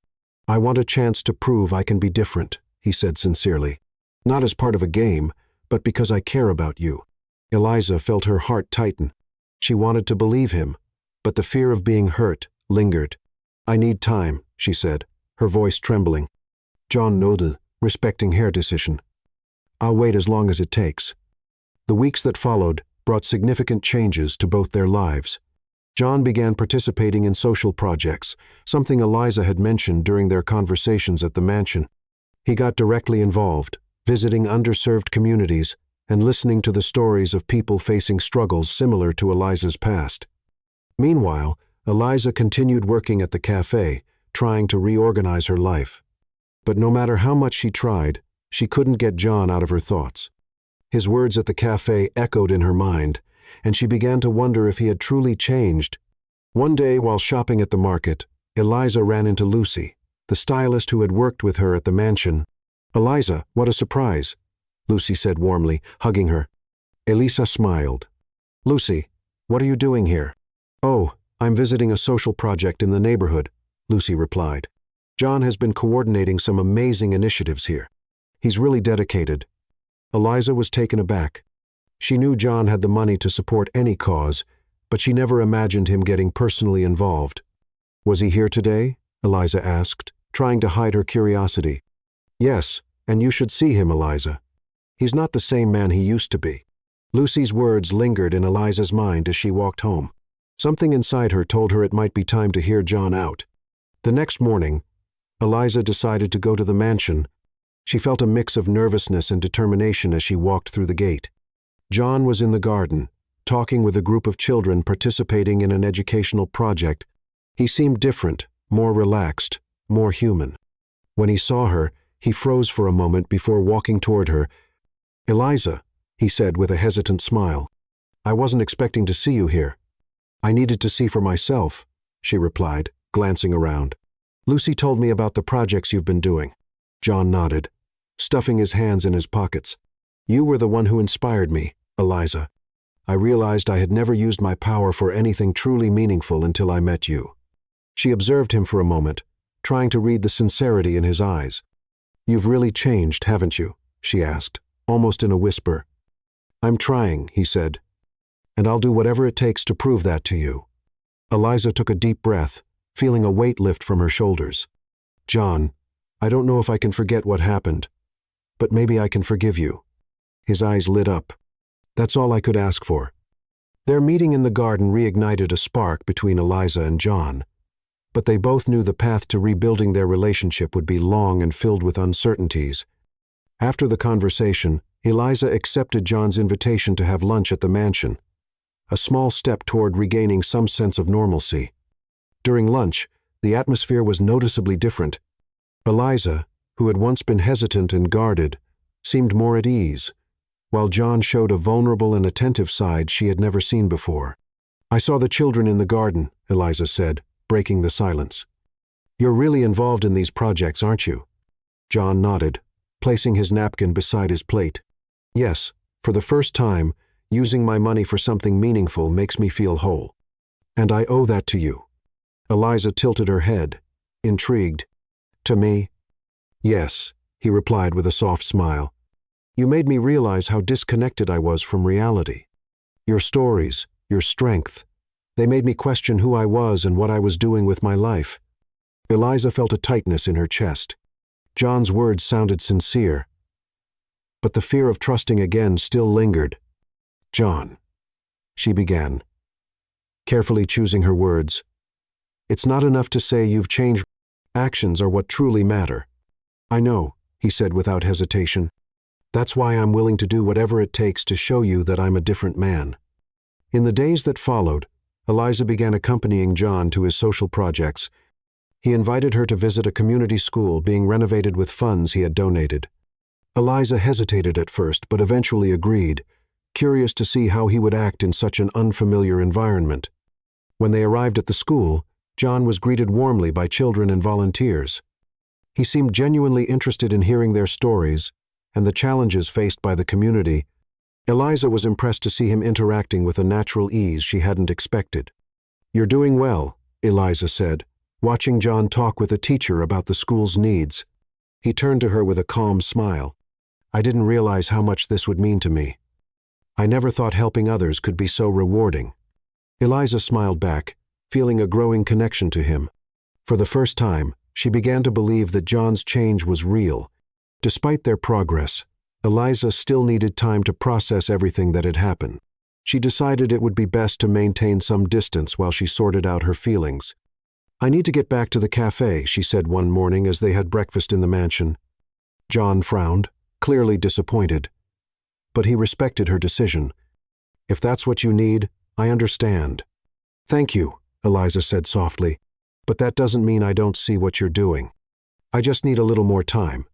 "I want a chance to prove I can be different," he said sincerely. "Not as part of a game, but because I care about you." Eliza felt her heart tighten. She wanted to believe him, but the fear of being hurt lingered. "I need time," she said, her voice trembling. John nodded, respecting her decision. "I'll wait as long as it takes." The weeks that followed brought significant changes to both their lives. John began participating in social projects, something Eliza had mentioned during their conversations at the mansion. He got directly involved, visiting underserved communities and listening to the stories of people facing struggles similar to Eliza's past. Meanwhile, Eliza continued working at the cafe, trying to reorganize her life. But no matter how much she tried, she couldn't get John out of her thoughts. His words at the cafe echoed in her mind, and she began to wonder if he had truly changed. One day, while shopping at the market, Eliza ran into Lucy, the stylist who had worked with her at the mansion. "Eliza, what a surprise," Lucy said warmly, hugging her. Elisa smiled. "Lucy, what are you doing here?" "Oh, I'm visiting a social project in the neighborhood," Lucy replied. "John has been coordinating some amazing initiatives here. He's really dedicated." Eliza was taken aback. She knew John had the money to support any cause, but she never imagined him getting personally involved. "Was he here today?" Eliza asked, trying to hide her curiosity. "Yes, and you should see him, Eliza. He's not the same man he used to be." Lucy's words lingered in Eliza's mind as she walked home. Something inside her told her it might be time to hear John out. The next morning, Eliza decided to go to the mansion. She felt a mix of nervousness and determination as she walked through the gate. John was in the garden, talking with a group of children participating in an educational project. He seemed different, more relaxed, more human. When he saw her, he froze for a moment before walking toward her. "Eliza," he said with a hesitant smile, "I wasn't expecting to see you here." "I needed to see for myself," she replied, glancing around. "Lucy told me about the projects you've been doing." John nodded, stuffing his hands in his pockets. "You were the one who inspired me, Eliza. I realized I had never used my power for anything truly meaningful until I met you." She observed him for a moment, trying to read the sincerity in his eyes. "You've really changed, haven't you?" she asked, almost in a whisper. "I'm trying," he said, "and I'll do whatever it takes to prove that to you." Eliza took a deep breath, feeling a weight lift from her shoulders. "John, I don't know if I can forget what happened, but maybe I can forgive you." His eyes lit up. "That's all I could ask for." Their meeting in the garden reignited a spark between Eliza and John, but they both knew the path to rebuilding their relationship would be long and filled with uncertainties. After the conversation, Eliza accepted John's invitation to have lunch at the mansion, a small step toward regaining some sense of normalcy. During lunch, the atmosphere was noticeably different. Eliza, who had once been hesitant and guarded, seemed more at ease, while John showed a vulnerable and attentive side she had never seen before. "I saw the children in the garden," Eliza said, breaking the silence. "You're really involved in these projects, aren't you?" John nodded, placing his napkin beside his plate. "Yes, for the first time, using my money for something meaningful makes me feel whole. And I owe that to you." Eliza tilted her head, intrigued. "To me?" "Yes," he replied with a soft smile. "You made me realize how disconnected I was from reality. Your stories, your strength, they made me question who I was and what I was doing with my life." Eliza felt a tightness in her chest. John's words sounded sincere, but the fear of trusting again still lingered. "John," she began, carefully choosing her words, "it's not enough to say you've changed. Actions are what truly matter." "I know," he said without hesitation. "That's why I'm willing to do whatever it takes to show you that I'm a different man." In the days that followed, Eliza began accompanying John to his social projects. He invited her to visit a community school being renovated with funds he had donated. Eliza hesitated at first, but eventually agreed, curious to see how he would act in such an unfamiliar environment. When they arrived at the school, John was greeted warmly by children and volunteers. He seemed genuinely interested in hearing their stories and the challenges faced by the community. Eliza was impressed to see him interacting with a natural ease she hadn't expected. "You're doing well," Eliza said, watching John talk with a teacher about the school's needs. He turned to her with a calm smile. "I didn't realize how much this would mean to me. I never thought helping others could be so rewarding." Eliza smiled back, feeling a growing connection to him. For the first time, she began to believe that John's change was real. Despite their progress, Eliza still needed time to process everything that had happened. She decided it would be best to maintain some distance while she sorted out her feelings. "I need to get back to the cafe," she said one morning as they had breakfast in the mansion. John frowned, clearly disappointed. But he respected her decision. "If that's what you need, I understand." "Thank you," Eliza said softly, "but that doesn't mean I don't see what you're doing. I just need a little more time."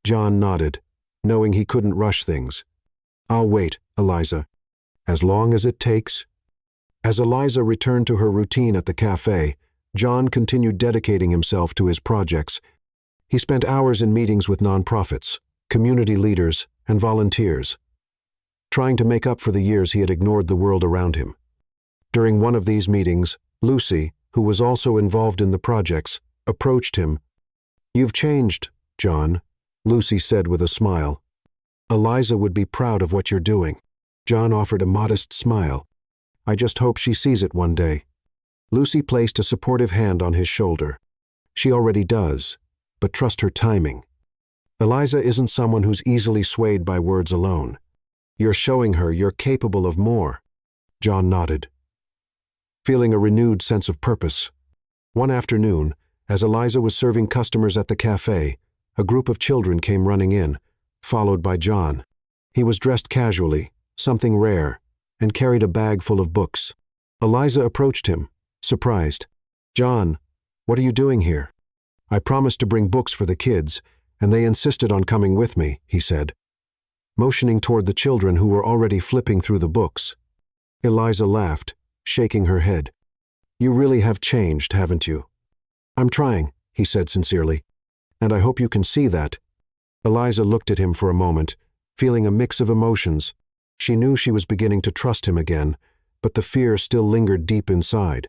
John nodded, knowing he couldn't rush things. "I'll wait, Eliza. As long as it takes." As Eliza returned to her routine at the cafe, John continued dedicating himself to his projects. He spent hours in meetings with nonprofits, community leaders, and volunteers, trying to make up for the years he had ignored the world around him. During one of these meetings, Lucy, who was also involved in the projects, approached him. "You've changed, John," Lucy said with a smile. "Eliza would be proud of what you're doing." John offered a modest smile. "I just hope she sees it one day." Lucy placed a supportive hand on his shoulder. "She already does, but trust her timing. Eliza isn't someone who's easily swayed by words alone. You're showing her you're capable of more." John nodded, feeling a renewed sense of purpose. One afternoon, as Eliza was serving customers at the cafe, a group of children came running in, followed by John. He was dressed casually, something rare, and carried a bag full of books. Eliza approached him, surprised. "John, what are you doing here?" "I promised to bring books for the kids, and they insisted on coming with me," he said, motioning toward the children who were already flipping through the books. Eliza laughed, shaking her head. "You really have changed, haven't you?" "I'm trying," he said sincerely, "and I hope you can see that." Eliza looked at him for a moment, feeling a mix of emotions. She knew she was beginning to trust him again, but the fear still lingered deep inside.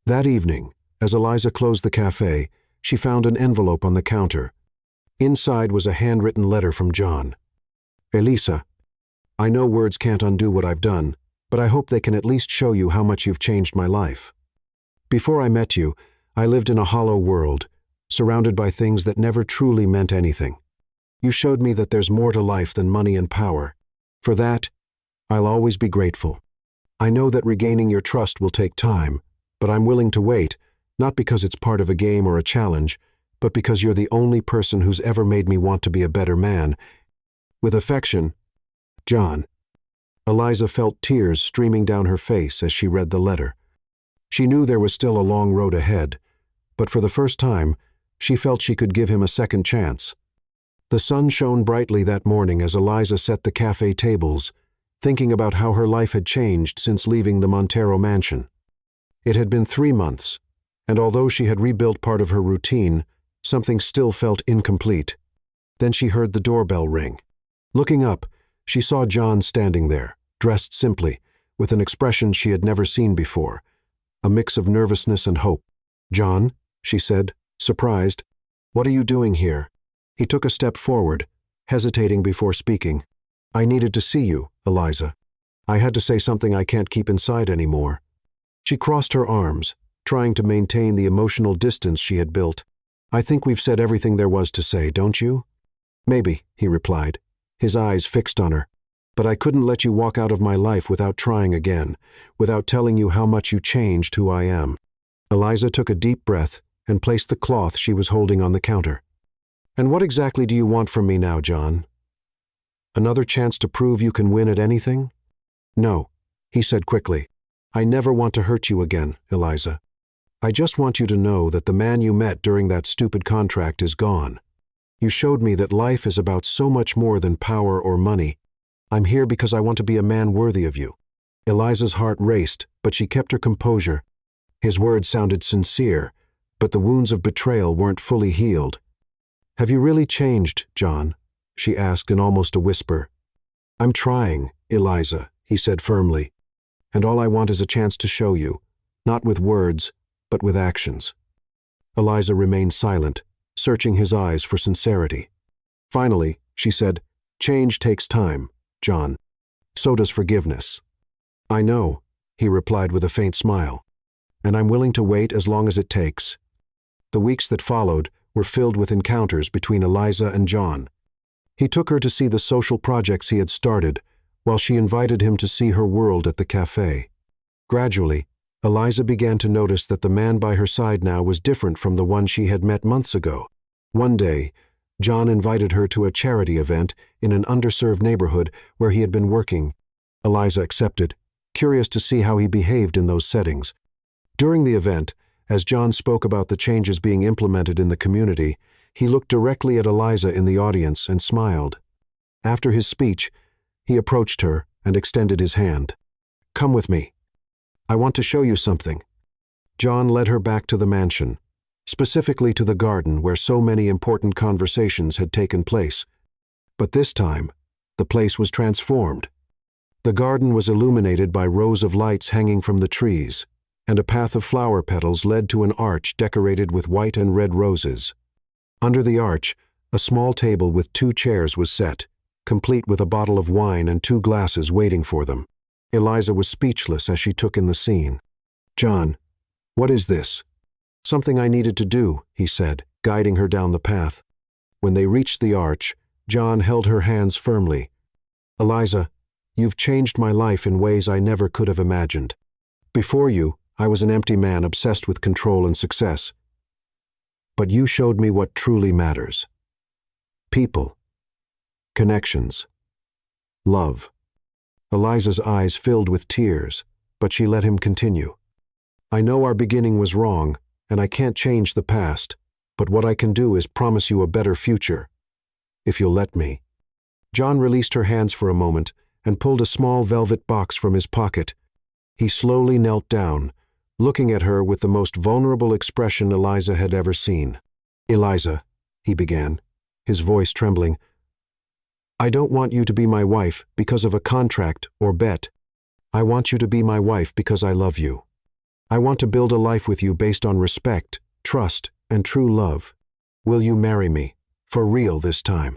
That evening, as Eliza closed the cafe, she found an envelope on the counter. Inside was a handwritten letter from John. "Elisa, I know words can't undo what I've done, but I hope they can at least show you how much you've changed my life. Before I met you, I lived in a hollow world, surrounded by things that never truly meant anything. You showed me that there's more to life than money and power. For that, I'll always be grateful. I know that regaining your trust will take time, but I'm willing to wait, not because it's part of a game or a challenge, but because you're the only person who's ever made me want to be a better man. With affection, John." Eliza felt tears streaming down her face as she read the letter. She knew there was still a long road ahead, but for the first time, she felt she could give him a second chance. The sun shone brightly that morning as Eliza set the cafe tables, thinking about how her life had changed since leaving the Montero mansion. It had been 3 months, and although she had rebuilt part of her routine, something still felt incomplete. Then she heard the doorbell ring. Looking up, she saw John standing there, dressed simply, with an expression she had never seen before, a mix of nervousness and hope. "John," she said, surprised, "what are you doing here?" He took a step forward, hesitating before speaking. "I needed to see you, Eliza. I had to say something I can't keep inside anymore." She crossed her arms, trying to maintain the emotional distance she had built. "I think we've said everything there was to say, don't you?" "Maybe," he replied, his eyes fixed on her. "But I couldn't let you walk out of my life without trying again, without telling you how much you changed who I am." Eliza took a deep breath and placed the cloth she was holding on the counter. "And what exactly do you want from me now, John? Another chance to prove you can win at anything?" "No," he said quickly. "I never want to hurt you again, Eliza. I just want you to know that the man you met during that stupid contract is gone. You showed me that life is about so much more than power or money. I'm here because I want to be a man worthy of you." Eliza's heart raced, but she kept her composure. His words sounded sincere, but the wounds of betrayal weren't fully healed. "Have you really changed, John?" she asked in almost a whisper. "I'm trying, Eliza," he said firmly. "And all I want is a chance to show you. not with words, but with actions. Eliza remained silent, searching his eyes for sincerity. Finally, she said, "Change takes time, John. So does forgiveness." "I know," he replied with a faint smile, "and I'm willing to wait as long as it takes." The weeks that followed were filled with encounters between Eliza and John. He took her to see the social projects he had started, while she invited him to see her world at the cafe. Gradually, Eliza began to notice that the man by her side now was different from the one she had met months ago. One day, John invited her to a charity event in an underserved neighborhood where he had been working. Eliza accepted, curious to see how he behaved in those settings. During the event, as John spoke about the changes being implemented in the community, he looked directly at Eliza in the audience and smiled. After his speech, he approached her and extended his hand. "Come with me. I want to show you something." John led her back to the mansion, specifically to the garden where so many important conversations had taken place. But this time, the place was transformed. The garden was illuminated by rows of lights hanging from the trees, and a path of flower petals led to an arch decorated with white and red roses. Under the arch, a small table with 2 chairs was set, complete with a bottle of wine and 2 glasses waiting for them. Eliza was speechless as she took in the scene. "John, what is this?" "Something I needed to do," he said, guiding her down the path. When they reached the arch, John held her hands firmly. "Eliza, you've changed my life in ways I never could have imagined. Before you, I was an empty man obsessed with control and success. But you showed me what truly matters. People. Connections. Love." Eliza's eyes filled with tears, but she let him continue. "I know our beginning was wrong, and I can't change the past, but what I can do is promise you a better future, if you'll let me." John released her hands for a moment and pulled a small velvet box from his pocket. He slowly knelt down, looking at her with the most vulnerable expression Eliza had ever seen. "Eliza," he began, his voice trembling, "I don't want you to be my wife because of a contract or bet. I want you to be my wife because I love you. I want to build a life with you based on respect, trust, and true love. Will you marry me, for real this time?"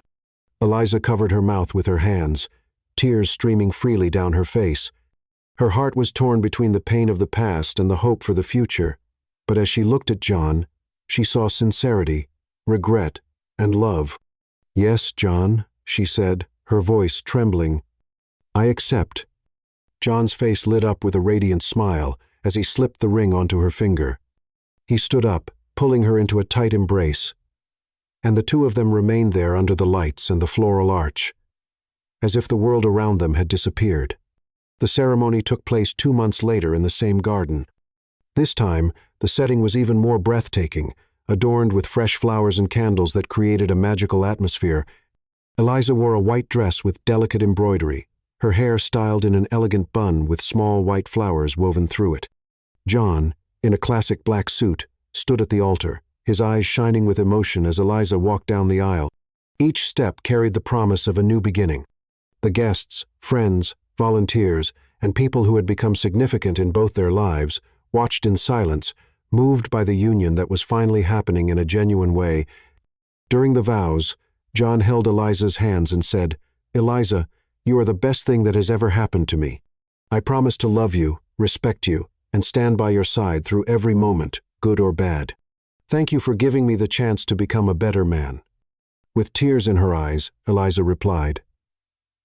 Eliza covered her mouth with her hands, tears streaming freely down her face. Her heart was torn between the pain of the past and the hope for the future, but as she looked at John, she saw sincerity, regret, and love. "Yes, John," she said, her voice trembling. "I accept." John's face lit up with a radiant smile as he slipped the ring onto her finger. He stood up, pulling her into a tight embrace, and the 2 of them remained there under the lights and the floral arch, as if the world around them had disappeared. The ceremony took place 2 months later in the same garden. This time, the setting was even more breathtaking, adorned with fresh flowers and candles that created a magical atmosphere. Eliza wore a white dress with delicate embroidery, her hair styled in an elegant bun with small white flowers woven through it. John, in a classic black suit, stood at the altar, his eyes shining with emotion as Eliza walked down the aisle. Each step carried the promise of a new beginning. The guests, friends, volunteers, and people who had become significant in both their lives watched in silence, moved by the union that was finally happening in a genuine way. During the vows, John held Eliza's hands and said, "Eliza, you are the best thing that has ever happened to me. I promise to love you, respect you, and stand by your side through every moment, good or bad. Thank you for giving me the chance to become a better man." With tears in her eyes, Eliza replied,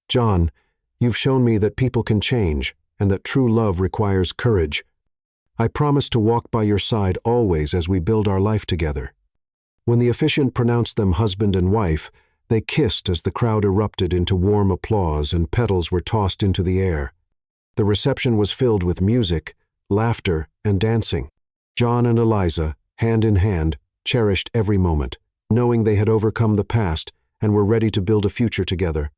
"John, you've shown me that people can change and that true love requires courage. I promise to walk by your side always as we build our life together." When the officiant pronounced them husband and wife, they kissed as the crowd erupted into warm applause and petals were tossed into the air. The reception was filled with music, laughter, and dancing. John and Eliza, hand in hand, cherished every moment, knowing they had overcome the past and were ready to build a future together.